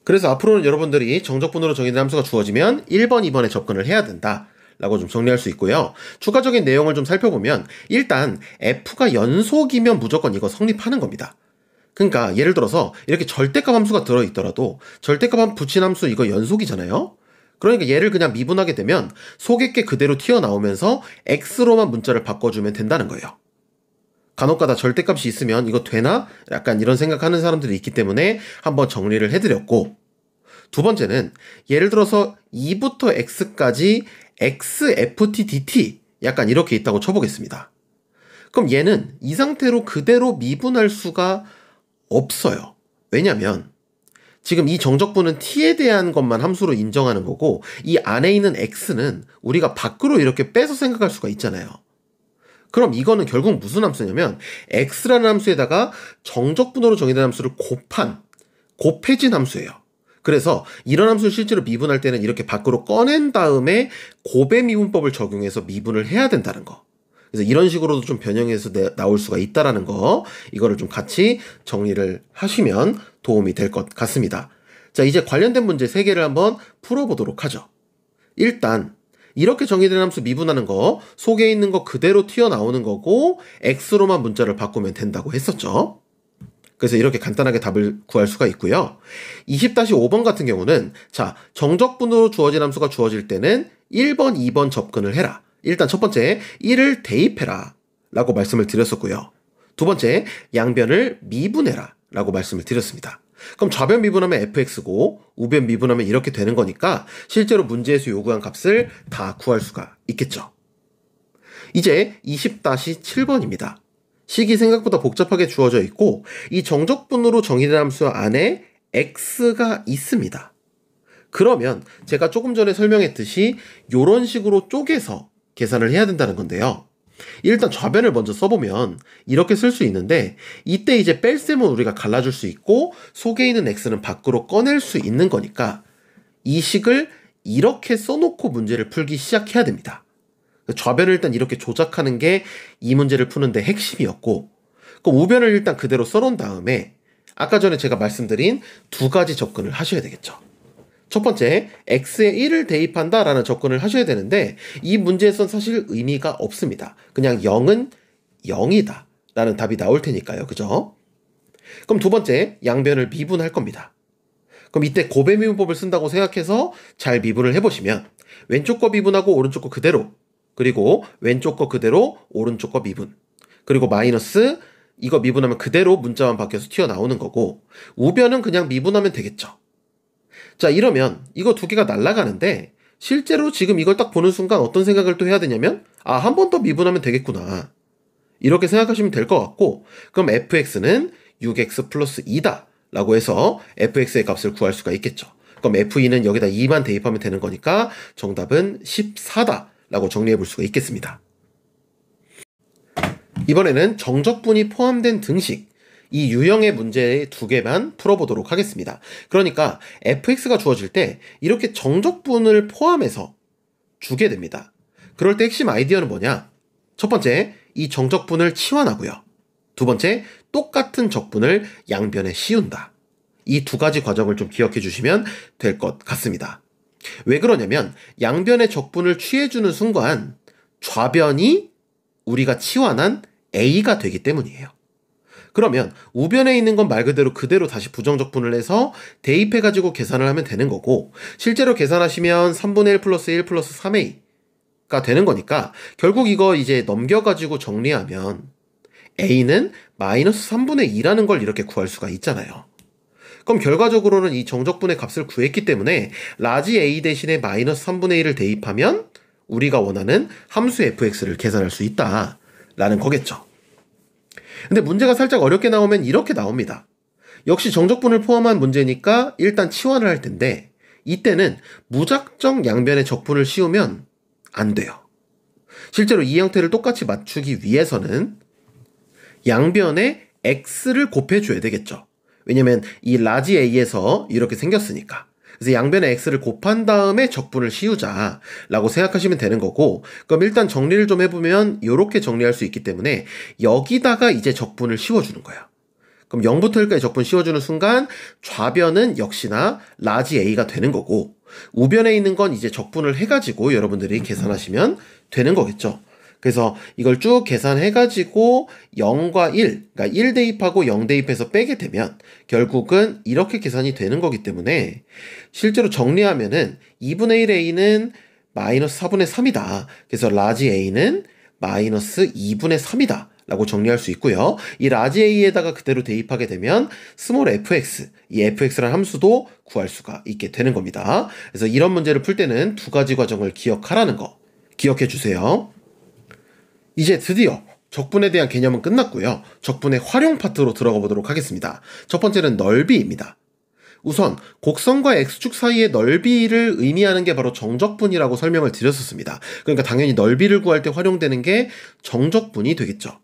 그래서 앞으로는 여러분들이 정적분으로 정의된 함수가 주어지면 1번, 2번에 접근을 해야 된다 라고 좀 정리할 수 있고요. 추가적인 내용을 좀 살펴보면 일단 f가 연속이면 무조건 이거 성립하는 겁니다. 그러니까 예를 들어서 이렇게 절대값 함수가 들어있더라도 절대값 붙인 함수 이거 연속이잖아요. 그러니까 얘를 그냥 미분하게 되면 속에 게 그대로 튀어나오면서 x로만 문자를 바꿔주면 된다는 거예요. 간혹가다 절대값이 있으면 이거 되나? 약간 이런 생각하는 사람들이 있기 때문에 한번 정리를 해드렸고 두 번째는 예를 들어서 2부터 x까지 xftdt 약간 이렇게 있다고 쳐보겠습니다. 그럼 얘는 이 상태로 그대로 미분할 수가 없어요. 왜냐면 지금 이 정적분은 t에 대한 것만 함수로 인정하는 거고 이 안에 있는 x는 우리가 밖으로 이렇게 빼서 생각할 수가 있잖아요. 그럼 이거는 결국 무슨 함수냐면 x라는 함수에다가 정적분으로 정의된 함수를 곱해진 함수예요. 그래서 이런 함수를 실제로 미분할 때는 이렇게 밖으로 꺼낸 다음에 곱의 미분법을 적용해서 미분을 해야 된다는 거. 그래서 이런 식으로도 좀 변형해서 나올 수가 있다라는 거, 이거를 좀 같이 정리를 하시면 도움이 될 것 같습니다. 자, 이제 관련된 문제 3개를 한번 풀어보도록 하죠. 일단 이렇게 정의된 함수 미분하는 거 속에 있는 거 그대로 튀어나오는 거고 x로만 문자를 바꾸면 된다고 했었죠. 그래서 이렇게 간단하게 답을 구할 수가 있고요. 20-5번 같은 경우는 자, 정적분으로 주어진 함수가 주어질 때는 1번, 2번 접근을 해라. 일단 첫 번째 1을 대입해라 라고 말씀을 드렸었고요. 두 번째 양변을 미분해라 라고 말씀을 드렸습니다. 그럼 좌변 미분하면 fx고 우변 미분하면 이렇게 되는 거니까 실제로 문제에서 요구한 값을 다 구할 수가 있겠죠. 이제 20-7번입니다. 식이 생각보다 복잡하게 주어져 있고 이 정적분으로 정의된 함수 안에 x가 있습니다. 그러면 제가 조금 전에 설명했듯이 이런 식으로 쪼개서 계산을 해야 된다는 건데요. 일단 좌변을 먼저 써보면 이렇게 쓸 수 있는데 이때 이제 뺄셈은 우리가 갈라줄 수 있고 속에 있는 x는 밖으로 꺼낼 수 있는 거니까 이 식을 이렇게 써놓고 문제를 풀기 시작해야 됩니다. 좌변을 일단 이렇게 조작하는 게 이 문제를 푸는데 핵심이었고, 그 우변을 일단 그대로 써놓은 다음에 아까 전에 제가 말씀드린 두 가지 접근을 하셔야 되겠죠. 첫 번째, x에 1을 대입한다 라는 접근을 하셔야 되는데 이 문제에선 사실 의미가 없습니다. 그냥 0은 0이다 라는 답이 나올 테니까요. 그죠? 그럼 두 번째, 양변을 미분할 겁니다. 그럼 이때 곱의 미분법을 쓴다고 생각해서 잘 미분을 해보시면 왼쪽 거 미분하고 오른쪽 거 그대로, 그리고 왼쪽 거 그대로 오른쪽 거 미분, 그리고 마이너스 이거 미분하면 그대로 문자만 바뀌어서 튀어나오는 거고, 우변은 그냥 미분하면 되겠죠. 자, 이러면 이거 두 개가 날아가는데 실제로 지금 이걸 딱 보는 순간 어떤 생각을 또 해야 되냐면, 아, 한 번 더 미분하면 되겠구나, 이렇게 생각하시면 될 것 같고, 그럼 fx는 6x 플러스 2다 라고 해서 fx의 값을 구할 수가 있겠죠. 그럼 f2는 여기다 2만 대입하면 되는 거니까 정답은 14다 라고 정리해 볼 수가 있겠습니다. 이번에는 정적분이 포함된 등식, 이 유형의 문제 두 개만 풀어보도록 하겠습니다. 그러니까 fx가 주어질 때 이렇게 정적분을 포함해서 주게 됩니다. 그럴 때 핵심 아이디어는 뭐냐? 첫 번째, 이 정적분을 치환하고요. 두 번째, 똑같은 적분을 양변에 씌운다. 이 두 가지 과정을 좀 기억해 주시면 될 것 같습니다. 왜 그러냐면 양변의 적분을 취해주는 순간 좌변이 우리가 치환한 a가 되기 때문이에요. 그러면 우변에 있는 건 말 그대로 다시 부정적분을 해서 대입해가지고 계산을 하면 되는 거고, 실제로 계산하시면 3분의 1 플러스 1 플러스 3a가 되는 거니까 결국 이거 이제 넘겨가지고 정리하면 a는 마이너스 3분의 2라는 걸 이렇게 구할 수가 있잖아요. 그럼 결과적으로는 이 정적분의 값을 구했기 때문에 라지 a 대신에 마이너스 3분의 1을 대입하면 우리가 원하는 함수 fx를 계산할 수 있다라는 거겠죠. 근데 문제가 살짝 어렵게 나오면 이렇게 나옵니다. 역시 정적분을 포함한 문제니까 일단 치환을 할 텐데 이때는 무작정 양변에 적분을 씌우면 안 돼요. 실제로 이 형태를 똑같이 맞추기 위해서는 양변에 x를 곱해줘야 되겠죠. 왜냐면 이 라지 a에서 이렇게 생겼으니까. 그래서 양변에 x를 곱한 다음에 적분을 씌우자라고 생각하시면 되는 거고, 그럼 일단 정리를 좀 해보면 이렇게 정리할 수 있기 때문에 여기다가 이제 적분을 씌워주는 거예요. 그럼 0부터 1까지 적분 씌워주는 순간 좌변은 역시나 라지 a가 되는 거고, 우변에 있는 건 이제 적분을 해가지고 여러분들이 계산하시면 되는 거겠죠. 그래서 이걸 쭉 계산해가지고 0과 1, 그러니까 1 대입하고 0 대입해서 빼게 되면 결국은 이렇게 계산이 되는 거기 때문에 실제로 정리하면은 2분의 1 a는 마이너스 4분의 3이다. 그래서 라지 a는 마이너스 2분의 3이다. 라고 정리할 수 있고요. 이 라지 a에다가 그대로 대입하게 되면 스몰 fx, 이 fx라는 함수도 구할 수가 있게 되는 겁니다. 그래서 이런 문제를 풀 때는 두 가지 과정을 기억하라는 거 기억해 주세요. 이제 드디어 적분에 대한 개념은 끝났고요. 적분의 활용 파트로 들어가 보도록 하겠습니다. 첫 번째는 넓이입니다. 우선 곡선과 x축 사이의 넓이를 의미하는 게 바로 정적분이라고 설명을 드렸었습니다. 그러니까 당연히 넓이를 구할 때 활용되는 게 정적분이 되겠죠.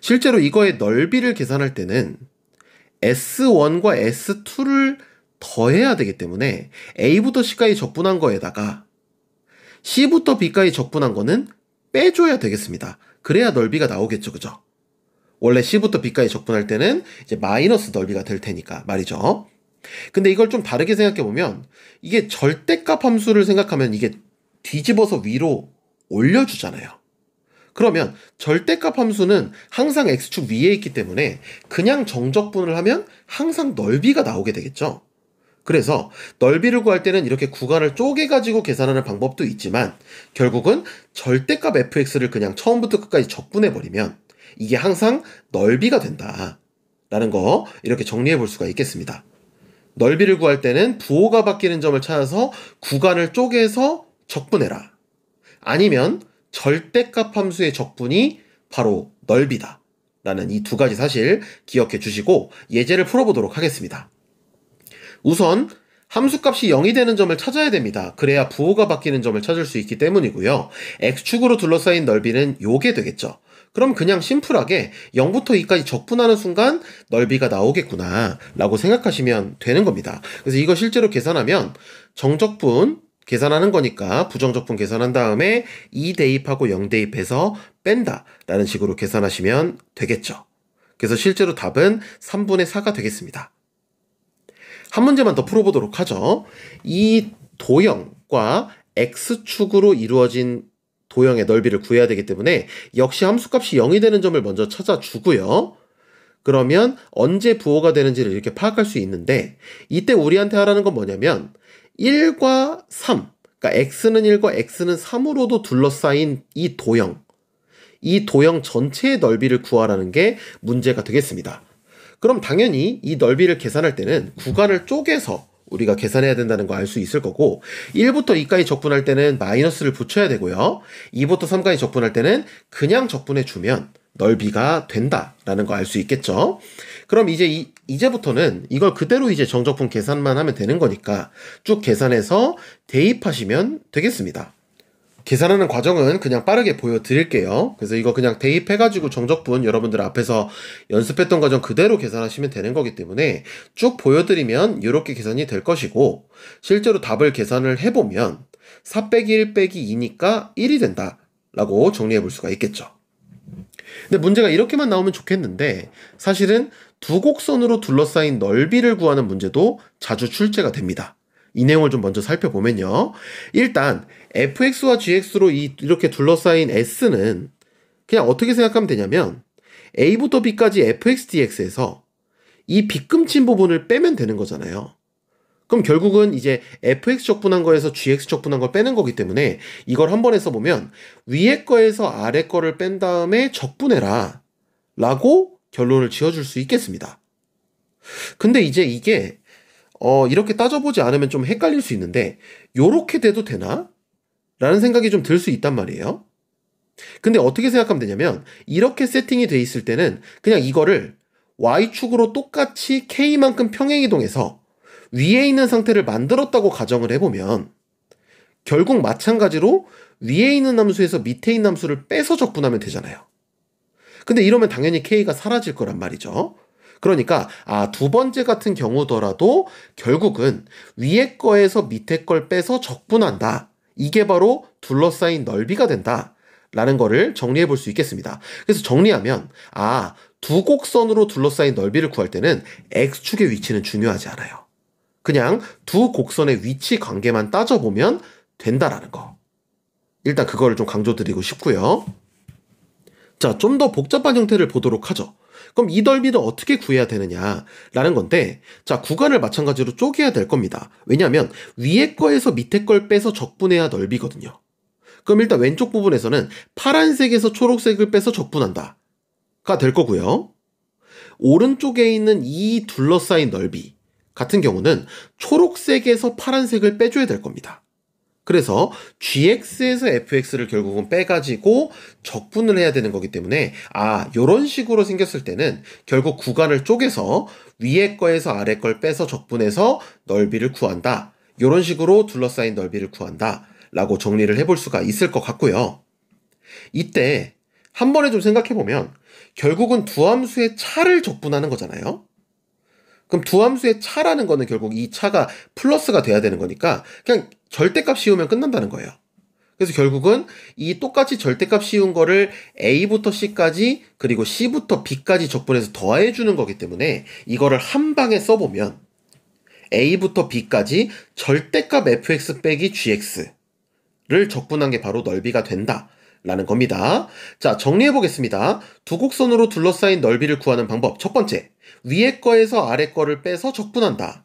실제로 이거의 넓이를 계산할 때는 S1과 S2를 더해야 되기 때문에 A부터 C까지 적분한 거에다가 C부터 B까지 적분한 거는 빼줘야 되겠습니다. 그래야 넓이가 나오겠죠. 그죠? 원래 C부터 B까지 적분할 때는 이제 마이너스 넓이가 될 테니까 말이죠. 근데 이걸 좀 다르게 생각해보면 이게 절대값 함수를 생각하면 이게 뒤집어서 위로 올려주잖아요. 그러면 절대값 함수는 항상 x축 위에 있기 때문에 그냥 정적분을 하면 항상 넓이가 나오게 되겠죠. 그래서 넓이를 구할 때는 이렇게 구간을 쪼개가지고 계산하는 방법도 있지만 결국은 절대값 fx를 그냥 처음부터 끝까지 적분해버리면 이게 항상 넓이가 된다라는 거 이렇게 정리해 볼 수가 있겠습니다. 넓이를 구할 때는 부호가 바뀌는 점을 찾아서 구간을 쪼개서 적분해라. 아니면 절대값 함수의 적분이 바로 넓이다 라는 이 두 가지 사실 기억해 주시고 예제를 풀어보도록 하겠습니다. 우선 함수값이 0이 되는 점을 찾아야 됩니다. 그래야 부호가 바뀌는 점을 찾을 수 있기 때문이고요. x축으로 둘러싸인 넓이는 요게 되겠죠. 그럼 그냥 심플하게 0부터 2까지 적분하는 순간 넓이가 나오겠구나 라고 생각하시면 되는 겁니다. 그래서 이거 실제로 계산하면 정적분 계산하는 거니까 부정적분 계산한 다음에 2 대입하고 0 대입해서 뺀다 라는 식으로 계산하시면 되겠죠. 그래서 실제로 답은 3분의 4가 되겠습니다. 한 문제만 더 풀어보도록 하죠. 이 도형과 x축으로 이루어진 도형의 넓이를 구해야 되기 때문에 역시 함수값이 0이 되는 점을 먼저 찾아주고요. 그러면 언제 부호가 되는지를 이렇게 파악할 수 있는데 이때 우리한테 하라는 건 뭐냐면 1과 3, 그러니까 x는 1과 x는 3으로도 둘러싸인 이 도형 전체의 넓이를 구하라는 게 문제가 되겠습니다. 그럼 당연히 이 넓이를 계산할 때는 구간을 쪼개서 우리가 계산해야 된다는 거 알 수 있을 거고 1부터 2까지 적분할 때는 마이너스를 붙여야 되고요. 2부터 3까지 적분할 때는 그냥 적분해 주면 넓이가 된다라는 거 알 수 있겠죠. 그럼 이제부터는 이걸 그대로 이제 정적분 계산만 하면 되는 거니까 쭉 계산해서 대입하시면 되겠습니다. 계산하는 과정은 그냥 빠르게 보여드릴게요. 그래서 이거 그냥 대입해가지고 정적분 여러분들 앞에서 연습했던 과정 그대로 계산하시면 되는 거기 때문에 쭉 보여드리면 이렇게 계산이 될 것이고 실제로 답을 계산을 해보면 4 빼기 1 빼기 2니까 1이 된다 라고 정리해 볼 수가 있겠죠. 근데 문제가 이렇게만 나오면 좋겠는데 사실은 두 곡선으로 둘러싸인 넓이를 구하는 문제도 자주 출제가 됩니다. 이 내용을 좀 먼저 살펴보면요. 일단 fx와 gx로 이렇게 둘러싸인 s는 그냥 어떻게 생각하면 되냐면 a부터 b까지 fx dx에서 이 빗금친 부분을 빼면 되는 거잖아요. 그럼 결국은 이제 fx 적분한 거에서 gx 적분한 걸 빼는 거기 때문에 이걸 한 번에 써보면 위에 거에서 아래 거를 뺀 다음에 적분해라 라고 결론을 지어줄 수 있겠습니다. 근데 이제 이게 이렇게 따져보지 않으면 좀 헷갈릴 수 있는데 요렇게 돼도 되나? 라는 생각이 좀 들 수 있단 말이에요. 근데 어떻게 생각하면 되냐면 이렇게 세팅이 돼 있을 때는 그냥 이거를 y축으로 똑같이 k만큼 평행이동해서 위에 있는 상태를 만들었다고 가정을 해보면 결국 마찬가지로 위에 있는 함수에서 밑에 있는 함수를 빼서 적분하면 되잖아요. 근데 이러면 당연히 k가 사라질 거란 말이죠. 그러니까 두 번째 같은 경우더라도 결국은 위에 거에서 밑에 걸 빼서 적분한다. 이게 바로 둘러싸인 넓이가 된다. 라는 거를 정리해 볼 수 있겠습니다. 그래서 정리하면 두 곡선으로 둘러싸인 넓이를 구할 때는 x축의 위치는 중요하지 않아요. 그냥 두 곡선의 위치 관계만 따져보면 된다라는 거. 일단 그거를 좀 강조드리고 싶고요. 자, 좀 더 복잡한 형태를 보도록 하죠. 그럼 이 넓이를 어떻게 구해야 되느냐라는 건데 자, 구간을 마찬가지로 쪼개야 될 겁니다. 왜냐하면 위에 거에서 밑에 걸 빼서 적분해야 넓이거든요. 그럼 일단 왼쪽 부분에서는 파란색에서 초록색을 빼서 적분한다 가 될 거고요. 오른쪽에 있는 이 둘러싸인 넓이 같은 경우는 초록색에서 파란색을 빼줘야 될 겁니다. 그래서 gx에서 fx를 결국은 빼가지고 적분을 해야 되는 거기 때문에 요런 식으로 생겼을 때는 결국 구간을 쪼개서 위에 거에서 아래 걸 빼서 적분해서 넓이를 구한다. 요런 식으로 둘러싸인 넓이를 구한다. 라고 정리를 해볼 수가 있을 것 같고요. 이때 한 번에 좀 생각해보면 결국은 두 함수의 차를 적분하는 거잖아요. 그럼 두 함수의 차라는 거는 결국 이 차가 플러스가 돼야 되는 거니까 그냥 절대값 씌우면 끝난다는 거예요. 그래서 결국은 이 똑같이 절대값 씌운 거를 a부터 c까지 그리고 c부터 b까지 적분해서 더해주는 거기 때문에 이거를 한 방에 써보면 a부터 b까지 절대값 fx 빼기 gx를 적분한 게 바로 넓이가 된다. 라는 겁니다. 자, 정리해 보겠습니다. 두 곡선으로 둘러싸인 넓이를 구하는 방법. 첫 번째, 위에 거에서 아래 거를 빼서 적분한다.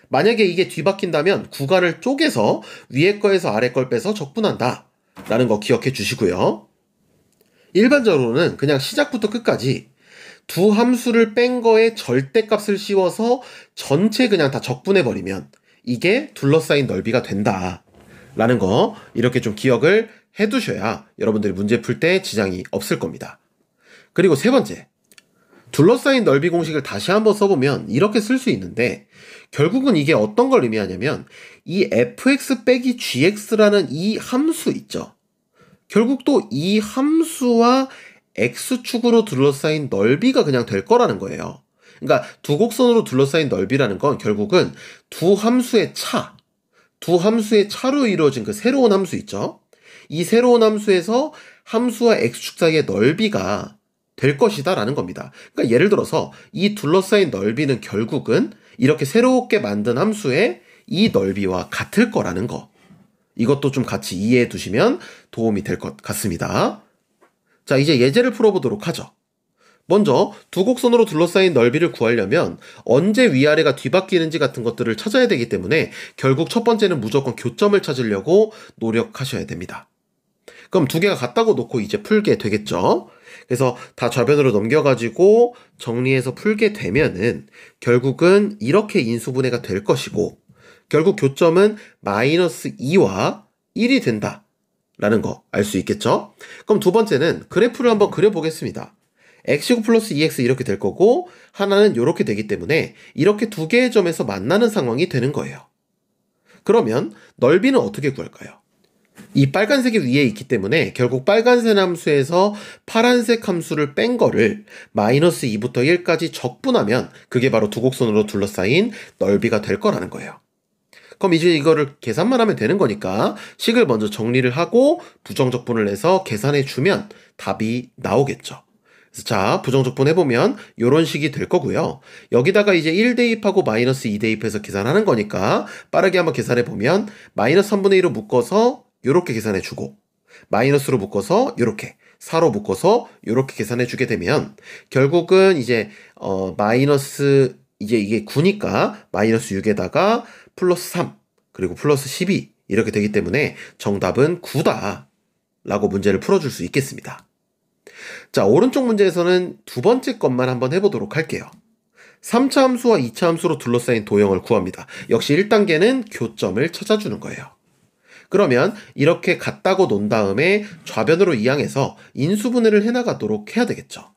만약에 이게 뒤바뀐다면 구간을 쪼개서 위에 거에서 아래 걸 빼서 적분한다. 라는 거 기억해 주시고요. 일반적으로는 그냥 시작부터 끝까지 두 함수를 뺀 거에 절대값을 씌워서 전체 그냥 다 적분해 버리면 이게 둘러싸인 넓이가 된다. 라는 거 이렇게 좀 기억을 해두셔야 여러분들이 문제 풀 때 지장이 없을 겁니다. 그리고 세 번째, 둘러싸인 넓이 공식을 다시 한번 써보면 이렇게 쓸 수 있는데 결국은 이게 어떤 걸 의미하냐면 이 fx 빼기 gx라는 이 함수 있죠. 결국 또 이 함수와 x축으로 둘러싸인 넓이가 그냥 될 거라는 거예요. 그러니까 두 곡선으로 둘러싸인 넓이라는 건 결국은 두 함수의 차, 두 함수의 차로 이루어진 그 새로운 함수 있죠? 이 새로운 함수에서 함수와 x축 사이의 넓이가 될 것이다 라는 겁니다. 그러니까 예를 들어서 이 둘러싸인 넓이는 결국은 이렇게 새롭게 만든 함수의 이 넓이와 같을 거라는 거. 이것도 좀 같이 이해해 두시면 도움이 될 것 같습니다. 자, 이제 예제를 풀어보도록 하죠. 먼저 두 곡선으로 둘러싸인 넓이를 구하려면 언제 위아래가 뒤바뀌는지 같은 것들을 찾아야 되기 때문에 결국 첫 번째는 무조건 교점을 찾으려고 노력하셔야 됩니다. 그럼 두 개가 같다고 놓고 이제 풀게 되겠죠. 그래서 다 좌변으로 넘겨가지고 정리해서 풀게 되면은 결국은 이렇게 인수분해가 될 것이고 결국 교점은 -2와 1이 된다 라는 거 알 수 있겠죠. 그럼 두 번째는 그래프를 한번 그려보겠습니다. x제곱 플러스 2x 이렇게 될 거고 하나는 이렇게 되기 때문에 이렇게 두 개의 점에서 만나는 상황이 되는 거예요. 그러면 넓이는 어떻게 구할까요? 이 빨간색이 위에 있기 때문에 결국 빨간색 함수에서 파란색 함수를 뺀 거를 -2부터 1까지 적분하면 그게 바로 두 곡선으로 둘러싸인 넓이가 될 거라는 거예요. 그럼 이제 이거를 계산만 하면 되는 거니까 식을 먼저 정리를 하고 부정적분을 내서 계산해 주면 답이 나오겠죠. 그래서 자, 부정적분 해보면 이런 식이 될 거고요. 여기다가 이제 1 대입하고 -2 대입해서 계산하는 거니까 빠르게 한번 계산해 보면 -3분의 1로 묶어서 이렇게 계산해 주고 마이너스로 묶어서 이렇게 4로 묶어서 이렇게 계산해 주게 되면 결국은 이제 마이너스 이제 이게 9니까 -6에다가 플러스 3 그리고 플러스 12 이렇게 되기 때문에 정답은 9다 라고 문제를 풀어줄 수 있겠습니다. 자, 오른쪽 문제에서는 두 번째 것만 한번 해보도록 할게요. 3차 함수와 2차 함수로 둘러싸인 도형을 구합니다. 역시 1단계는 교점을 찾아주는 거예요. 그러면 이렇게 같다고 놓은 다음에 좌변으로 이항해서 인수분해를 해나가도록 해야 되겠죠.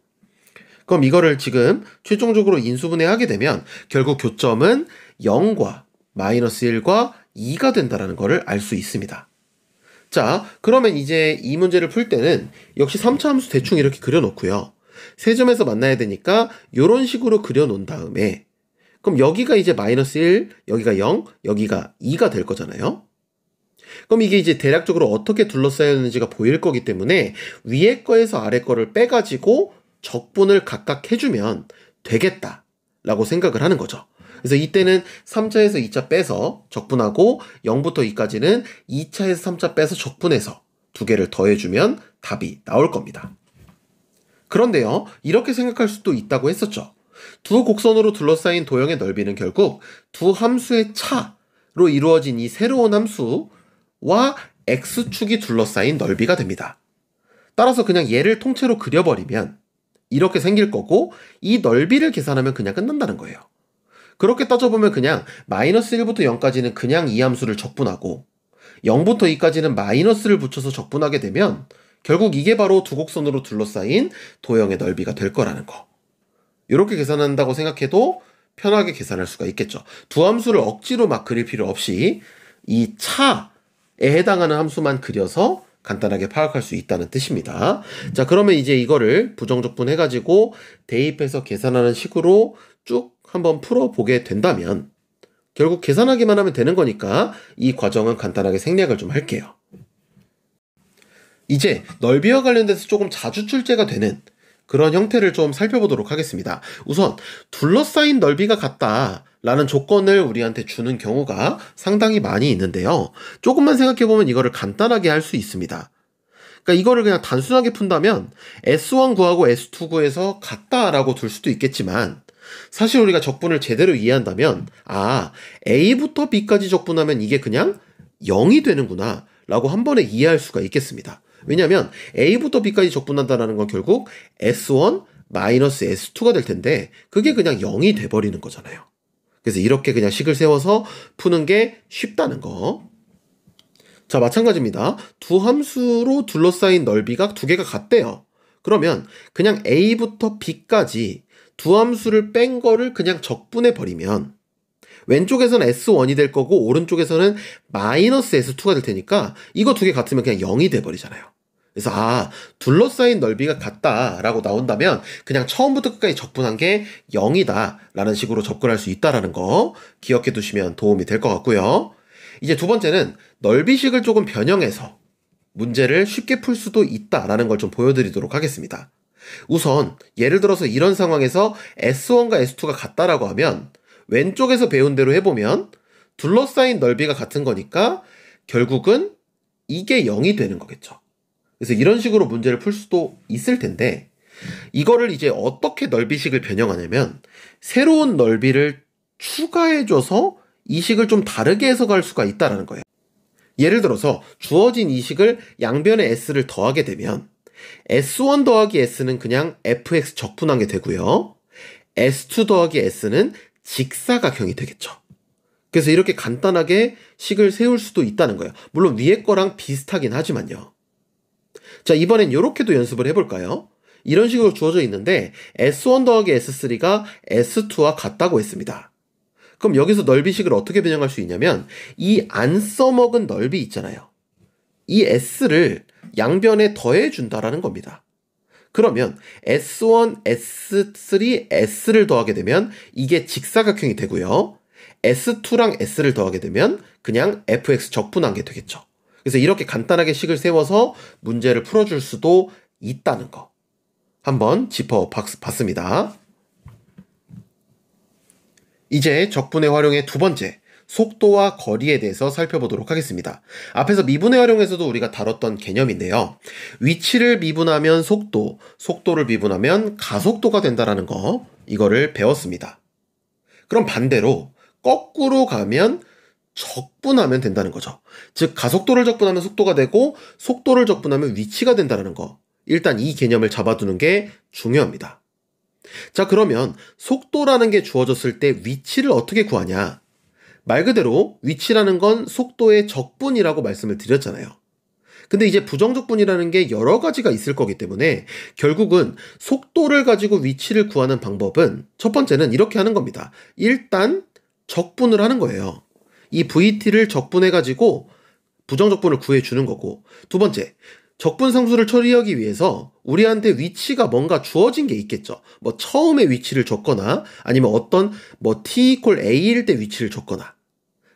그럼 이거를 지금 최종적으로 인수분해 하게 되면 결국 교점은 0과 -1과 2가 된다는 것을 알 수 있습니다. 자, 그러면 이제 이 문제를 풀 때는 역시 3차 함수 대충 이렇게 그려놓고요. 세 점에서 만나야 되니까 이런 식으로 그려놓은 다음에 그럼 여기가 이제 -1, 여기가 0, 여기가 2가 될 거잖아요. 그럼 이게 이제 대략적으로 어떻게 둘러싸였는지가 보일 거기 때문에 위에 거에서 아래 거를 빼가지고 적분을 각각 해주면 되겠다라고 생각을 하는 거죠. 그래서 이때는 3차에서 2차 빼서 적분하고 0부터 2까지는 2차에서 3차 빼서 적분해서 두 개를 더해주면 답이 나올 겁니다. 그런데요, 이렇게 생각할 수도 있다고 했었죠. 두 곡선으로 둘러싸인 도형의 넓이는 결국 두 함수의 차로 이루어진 이 새로운 함수와 x축이 둘러싸인 넓이가 됩니다. 따라서 그냥 얘를 통째로 그려버리면 이렇게 생길 거고 이 넓이를 계산하면 그냥 끝난다는 거예요. 그렇게 따져보면 그냥 -1부터 0까지는 그냥 이 함수를 적분하고 0부터 2까지는 마이너스를 붙여서 적분하게 되면 결국 이게 바로 두 곡선으로 둘러싸인 도형의 넓이가 될 거라는 거. 이렇게 계산한다고 생각해도 편하게 계산할 수가 있겠죠. 두 함수를 억지로 막 그릴 필요 없이 이 차에 해당하는 함수만 그려서 간단하게 파악할 수 있다는 뜻입니다. 자, 그러면 이제 이거를 부정적분 해가지고 대입해서 계산하는 식으로 쭉 한번 풀어보게 된다면 결국 계산하기만 하면 되는 거니까 이 과정은 간단하게 생략을 좀 할게요. 이제 넓이와 관련돼서 조금 자주 출제가 되는 그런 형태를 좀 살펴보도록 하겠습니다. 우선 둘러싸인 넓이가 같다라는 조건을 우리한테 주는 경우가 상당히 많이 있는데요. 조금만 생각해보면 이거를 간단하게 할 수 있습니다. 그러니까 이거를 그냥 단순하게 푼다면 S1 구하고 S2 구해서 같다라고 둘 수도 있겠지만 사실 우리가 적분을 제대로 이해한다면 A부터 B까지 적분하면 이게 그냥 0이 되는구나 라고 한 번에 이해할 수가 있겠습니다. 왜냐하면 A부터 B까지 적분한다는 건 결국 S1 마이너스 S2가 될 텐데 그게 그냥 0이 돼버리는 거잖아요. 그래서 이렇게 그냥 식을 세워서 푸는 게 쉽다는 거. 자, 마찬가지입니다. 두 함수로 둘러싸인 넓이가 두 개가 같대요. 그러면 그냥 A부터 B까지 두 함수를 뺀 거를 그냥 적분해 버리면 왼쪽에서는 S1이 될 거고 오른쪽에서는 마이너스 S2가 될 테니까 이거 두 개 같으면 그냥 0이 돼 버리잖아요. 그래서 둘러싸인 넓이가 같다라고 나온다면 그냥 처음부터 끝까지 적분한 게 0이다 라는 식으로 접근할 수 있다라는 거 기억해 두시면 도움이 될 것 같고요. 이제 두 번째는 넓이식을 조금 변형해서 문제를 쉽게 풀 수도 있다라는 걸 좀 보여드리도록 하겠습니다. 우선 예를 들어서 이런 상황에서 S1과 S2가 같다라고 하면 왼쪽에서 배운 대로 해보면 둘러싸인 넓이가 같은 거니까 결국은 이게 0이 되는 거겠죠. 그래서 이런 식으로 문제를 풀 수도 있을 텐데 이거를 이제 어떻게 넓이식을 변형하냐면 새로운 넓이를 추가해줘서 이 식을 좀 다르게 해석할 수가 있다는 거예요. 예를 들어서 주어진 이 식을 양변에 S를 더하게 되면 S1 더하기 S는 그냥 fx 적분한 게 되고요. S2 더하기 S는 직사각형이 되겠죠. 그래서 이렇게 간단하게 식을 세울 수도 있다는 거예요. 물론 위에 거랑 비슷하긴 하지만요. 자, 이번엔 이렇게도 연습을 해볼까요? 이런 식으로 주어져 있는데 S1 더하기 S3가 S2와 같다고 했습니다. 그럼 여기서 넓이식을 어떻게 변형할 수 있냐면 이 안 써먹은 넓이 있잖아요. 이 S를 양변에 더해준다라는 겁니다. 그러면 S1, S3, S를 더하게 되면 이게 직사각형이 되고요. S2랑 S를 더하게 되면 그냥 fx 적분한 게 되겠죠. 그래서 이렇게 간단하게 식을 세워서 문제를 풀어줄 수도 있다는 거 한번 짚어봤습니다. 이제 적분의 활용의 두 번째, 속도와 거리에 대해서 살펴보도록 하겠습니다. 앞에서 미분의 활용에서도 우리가 다뤘던 개념인데요. 위치를 미분하면 속도, 속도를 미분하면 가속도가 된다는 거, 이거를 배웠습니다. 그럼 반대로 거꾸로 가면 적분하면 된다는 거죠. 즉 가속도를 적분하면 속도가 되고 속도를 적분하면 위치가 된다는 거. 일단 이 개념을 잡아두는 게 중요합니다. 자, 그러면 속도라는 게 주어졌을 때 위치를 어떻게 구하냐? 말 그대로 위치라는 건 속도의 적분이라고 말씀을 드렸잖아요. 근데 이제 부정적분이라는 게 여러 가지가 있을 거기 때문에 결국은 속도를 가지고 위치를 구하는 방법은 첫 번째는 이렇게 하는 겁니다. 일단 적분을 하는 거예요. 이 VT를 적분해가지고 부정적분을 구해주는 거고, 두 번째, 적분상수를 처리하기 위해서 우리한테 위치가 뭔가 주어진 게 있겠죠. 뭐 처음에 위치를 줬거나 아니면 어떤 t = a일 때 위치를 줬거나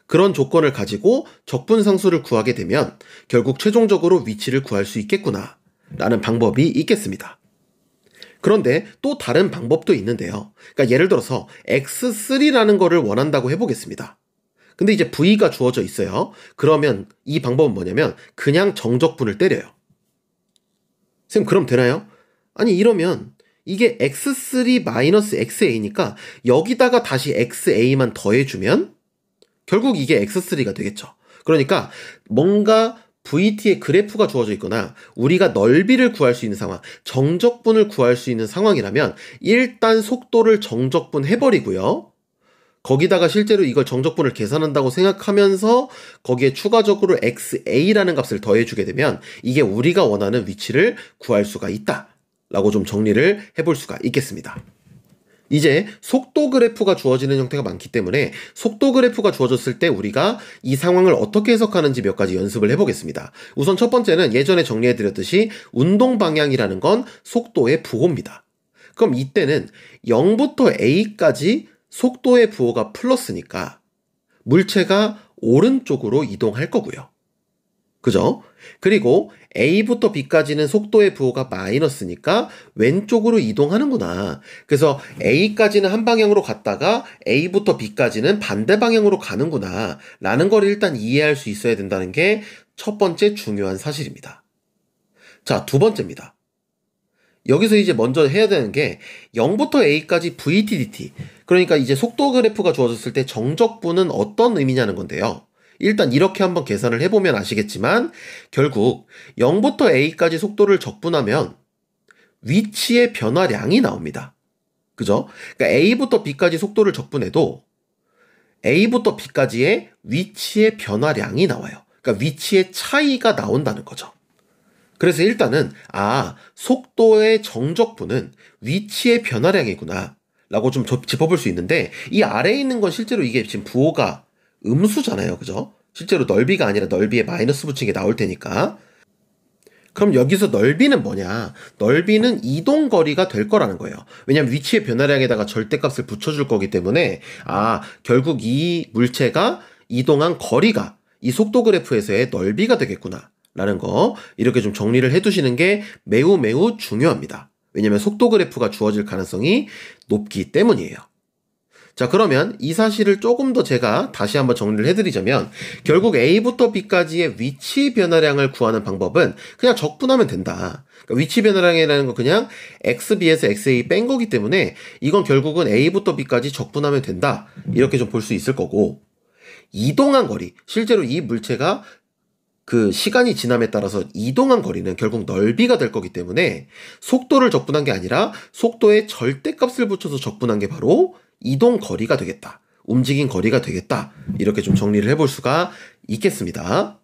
그런 조건을 가지고 적분상수를 구하게 되면 결국 최종적으로 위치를 구할 수 있겠구나 라는 방법이 있겠습니다. 그런데 또 다른 방법도 있는데요. 그러니까 예를 들어서 x3라는 거를 원한다고 해보겠습니다. 근데 이제 v가 주어져 있어요. 그러면 이 방법은 뭐냐면 그냥 정적분을 때려요. 쌤, 그럼 되나요? 아니, 이러면 이게 x3-xa니까 여기다가 다시 xa만 더해주면 결국 이게 x3가 되겠죠. 그러니까 뭔가 VT의 그래프가 주어져 있거나 우리가 넓이를 구할 수 있는 상황, 정적분을 구할 수 있는 상황이라면 일단 속도를 정적분 해버리고요. 거기다가 실제로 이걸 정적분을 계산한다고 생각하면서 거기에 추가적으로 XA라는 값을 더해주게 되면 이게 우리가 원하는 위치를 구할 수가 있다 라고 좀 정리를 해볼 수가 있겠습니다. 이제 속도 그래프가 주어지는 형태가 많기 때문에 속도 그래프가 주어졌을 때 우리가 이 상황을 어떻게 해석하는지 몇 가지 연습을 해보겠습니다. 우선 첫 번째는 예전에 정리해드렸듯이 운동 방향이라는 건 속도의 부호입니다. 그럼 이때는 0부터 A까지 속도의 부호가 플러스니까 물체가 오른쪽으로 이동할 거고요. 그죠? 그리고 A부터 B까지는 속도의 부호가 마이너스니까 왼쪽으로 이동하는구나. 그래서 A까지는 한 방향으로 갔다가 A부터 B까지는 반대 방향으로 가는구나 라는 걸 일단 이해할 수 있어야 된다는 게 첫 번째 중요한 사실입니다. 자, 두 번째입니다. 여기서 이제 먼저 해야 되는 게 0부터 A까지 VTDT, 그러니까 이제 속도 그래프가 주어졌을 때 정적분은 어떤 의미냐는 건데요. 일단 이렇게 한번 계산을 해보면 아시겠지만 결국 0부터 A까지 속도를 적분하면 위치의 변화량이 나옵니다. 그죠? 그러니까 A부터 B까지 속도를 적분해도 A부터 B까지의 위치의 변화량이 나와요. 그러니까 위치의 차이가 나온다는 거죠. 그래서 일단은 속도의 정적분은 위치의 변화량이구나 라고 좀 짚어볼 수 있는데 이 아래에 있는 건 실제로 이게 지금 부호가 음수잖아요. 그죠? 실제로 넓이가 아니라 넓이에 마이너스 붙인 게 나올 테니까. 그럼 여기서 넓이는 뭐냐? 넓이는 이동거리가 될 거라는 거예요. 왜냐면 위치의 변화량에다가 절대값을 붙여줄 거기 때문에 결국 이 물체가 이동한 거리가 이 속도 그래프에서의 넓이가 되겠구나 라는 거 이렇게 좀 정리를 해두시는 게 매우 매우 중요합니다. 왜냐면 속도 그래프가 주어질 가능성이 높기 때문이에요. 자, 그러면 이 사실을 조금 더 제가 다시 한번 정리를 해드리자면 결국 A부터 B까지의 위치 변화량을 구하는 방법은 그냥 적분하면 된다. 그러니까 위치 변화량이라는 건 그냥 XB에서 XA 뺀 거기 때문에 이건 결국은 A부터 B까지 적분하면 된다. 이렇게 좀 볼 수 있을 거고, 이동한 거리, 실제로 이 물체가 그 시간이 지남에 따라서 이동한 거리는 결국 넓이가 될 거기 때문에 속도를 적분한 게 아니라 속도의 절대값을 붙여서 적분한 게 바로 이동 거리가 되겠다. 움직인 거리가 되겠다. 이렇게 좀 정리를 해볼 수가 있겠습니다.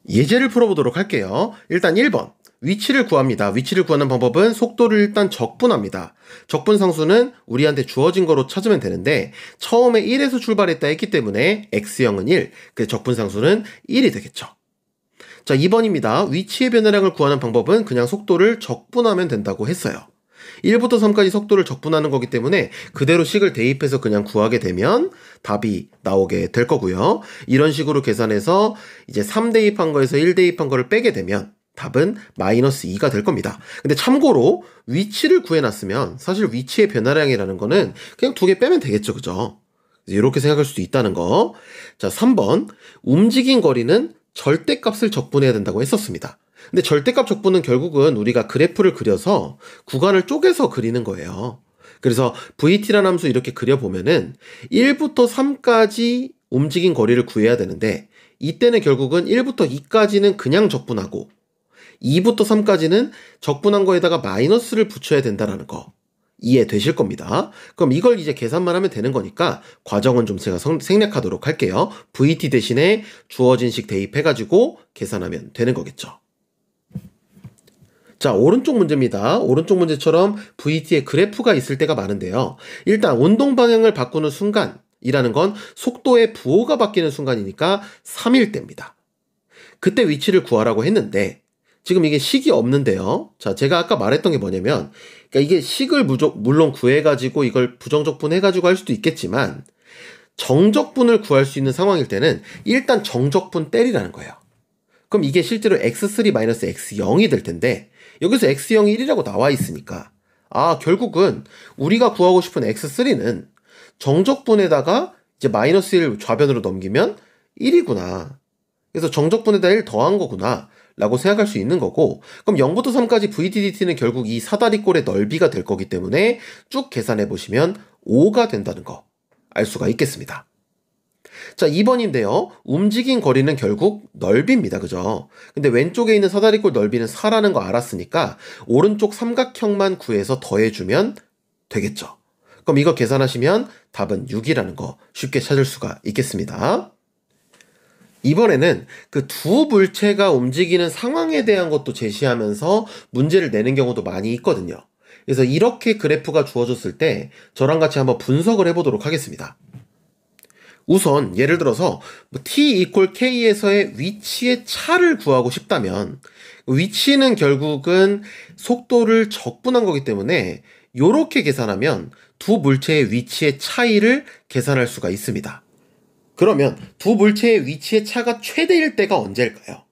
예제를 풀어보도록 할게요. 일단 1번. 위치를 구합니다. 위치를 구하는 방법은 속도를 일단 적분합니다. 적분 상수는 우리한테 주어진 거로 찾으면 되는데 처음에 1에서 출발했다 했기 때문에 x형은 1, 그 적분 상수는 1이 되겠죠. 자, 2번입니다. 위치의 변화량을 구하는 방법은 그냥 속도를 적분하면 된다고 했어요. 1부터 3까지 속도를 적분하는 거기 때문에 그대로 식을 대입해서 그냥 구하게 되면 답이 나오게 될 거고요. 이런 식으로 계산해서 이제 3 대입한 거에서 1 대입한 거를 빼게 되면 답은 마이너스 2가 될 겁니다. 근데 참고로 위치를 구해놨으면 사실 위치의 변화량이라는 거는 그냥 2개 빼면 되겠죠. 그죠? 이렇게 생각할 수도 있다는 거. 자, 3번. 움직인 거리는 절대값을 적분해야 된다고 했었습니다. 근데 절대값 적분은 결국은 우리가 그래프를 그려서 구간을 쪼개서 그리는 거예요. 그래서 VT라는 함수 이렇게 그려보면은 1부터 3까지 움직인 거리를 구해야 되는데 이때는 결국은 1부터 2까지는 그냥 적분하고 2부터 3까지는 적분한 거에다가 마이너스를 붙여야 된다는 거 이해되실 겁니다. 그럼 이걸 이제 계산만 하면 되는 거니까 과정은 좀 제가 생략하도록 할게요. VT 대신에 주어진 식 대입해가지고 계산하면 되는 거겠죠. 자, 오른쪽 문제입니다. 오른쪽 문제처럼 VT에 그래프가 있을 때가 많은데요. 일단 운동 방향을 바꾸는 순간이라는 건 속도의 부호가 바뀌는 순간이니까 3일 때입니다. 그때 위치를 구하라고 했는데 지금 이게 식이 없는데요. 자, 제가 아까 말했던 게 뭐냐면 그러니까 이게 식을 물론 구해가지고 이걸 부정적분해가지고 할 수도 있겠지만 정적분을 구할 수 있는 상황일 때는 일단 정적분 때리라는 거예요. 그럼 이게 실제로 x3-x0이 될 텐데 여기서 x0이 1이라고 나와 있으니까 결국은 우리가 구하고 싶은 x3는 정적분에다가 이제 마이너스 1 좌변으로 넘기면 1이구나. 그래서 정적분에다 1 더한 거구나 라고 생각할 수 있는 거고, 그럼 0부터 3까지 VTDT는 결국 이 사다리꼴의 넓이가 될 거기 때문에 쭉 계산해 보시면 5가 된다는 거 알 수가 있겠습니다. 자, 2번인데요. 움직인 거리는 결국 넓이입니다. 그죠? 근데 왼쪽에 있는 사다리꼴 넓이는 4라는 거 알았으니까 오른쪽 삼각형만 구해서 더해주면 되겠죠. 그럼 이거 계산하시면 답은 6이라는 거 쉽게 찾을 수가 있겠습니다. 이번에는 그 두 물체가 움직이는 상황에 대한 것도 제시하면서 문제를 내는 경우도 많이 있거든요. 그래서 이렇게 그래프가 주어졌을 때 저랑 같이 한번 분석을 해보도록 하겠습니다. 우선 예를 들어서 t=k에서의 위치의 차를 구하고 싶다면 위치는 결국은 속도를 적분한 거기 때문에 이렇게 계산하면 두 물체의 위치의 차이를 계산할 수가 있습니다. 그러면 두 물체의 위치의 차가 최대일 때가 언제일까요?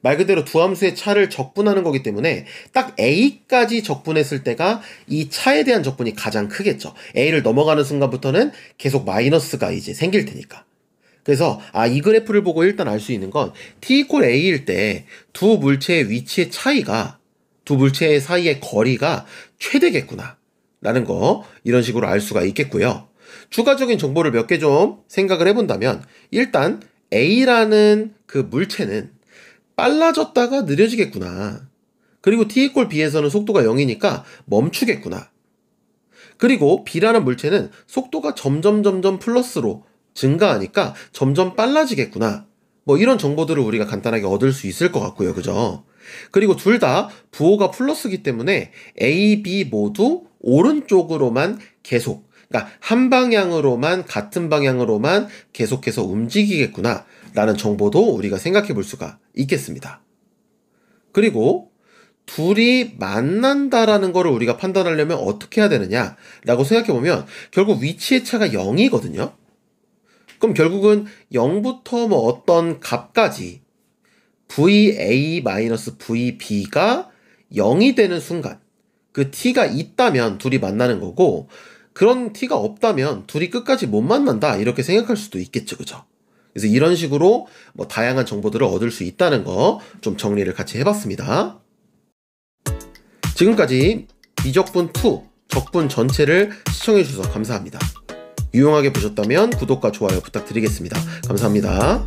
말 그대로 두 함수의 차를 적분하는 거기 때문에 딱 A까지 적분했을 때가 이 차에 대한 적분이 가장 크겠죠. A를 넘어가는 순간부터는 계속 마이너스가 이제 생길 테니까. 그래서 이 그래프를 보고 일단 알 수 있는 건 t=a일 때 두 물체의 위치의 차이가 두 물체 사이의 거리가 최대겠구나 라는 거 이런 식으로 알 수가 있겠고요. 추가적인 정보를 몇 개 좀 생각을 해본다면 일단 A라는 그 물체는 빨라졌다가 느려지겠구나. 그리고 t=b에서는 속도가 0이니까 멈추겠구나. 그리고 B라는 물체는 속도가 점점 플러스로 증가하니까 점점 빨라지겠구나. 뭐 이런 정보들을 우리가 간단하게 얻을 수 있을 것 같고요. 그죠? 그리고 둘 다 부호가 플러스기 때문에 A, B 모두 오른쪽으로만 계속, 그러니까 한 방향으로만, 같은 방향으로만 계속해서 움직이겠구나 라는 정보도 우리가 생각해 볼 수가 있겠습니다. 그리고 둘이 만난다라는 거를 우리가 판단하려면 어떻게 해야 되느냐 라고 생각해 보면 결국 위치의 차가 0이거든요. 그럼 결국은 0부터 뭐 어떤 값까지 VA-VB가 0이 되는 순간 그 t가 있다면 둘이 만나는 거고, 그런 t가 없다면 둘이 끝까지 못 만난다 이렇게 생각할 수도 있겠죠. 그죠? 그래서 이런 식으로 뭐 다양한 정보들을 얻을 수 있다는 거 좀 정리를 같이 해봤습니다. 지금까지 미적분 2 적분 전체를 시청해 주셔서 감사합니다. 유용하게 보셨다면 구독과 좋아요 부탁드리겠습니다. 감사합니다.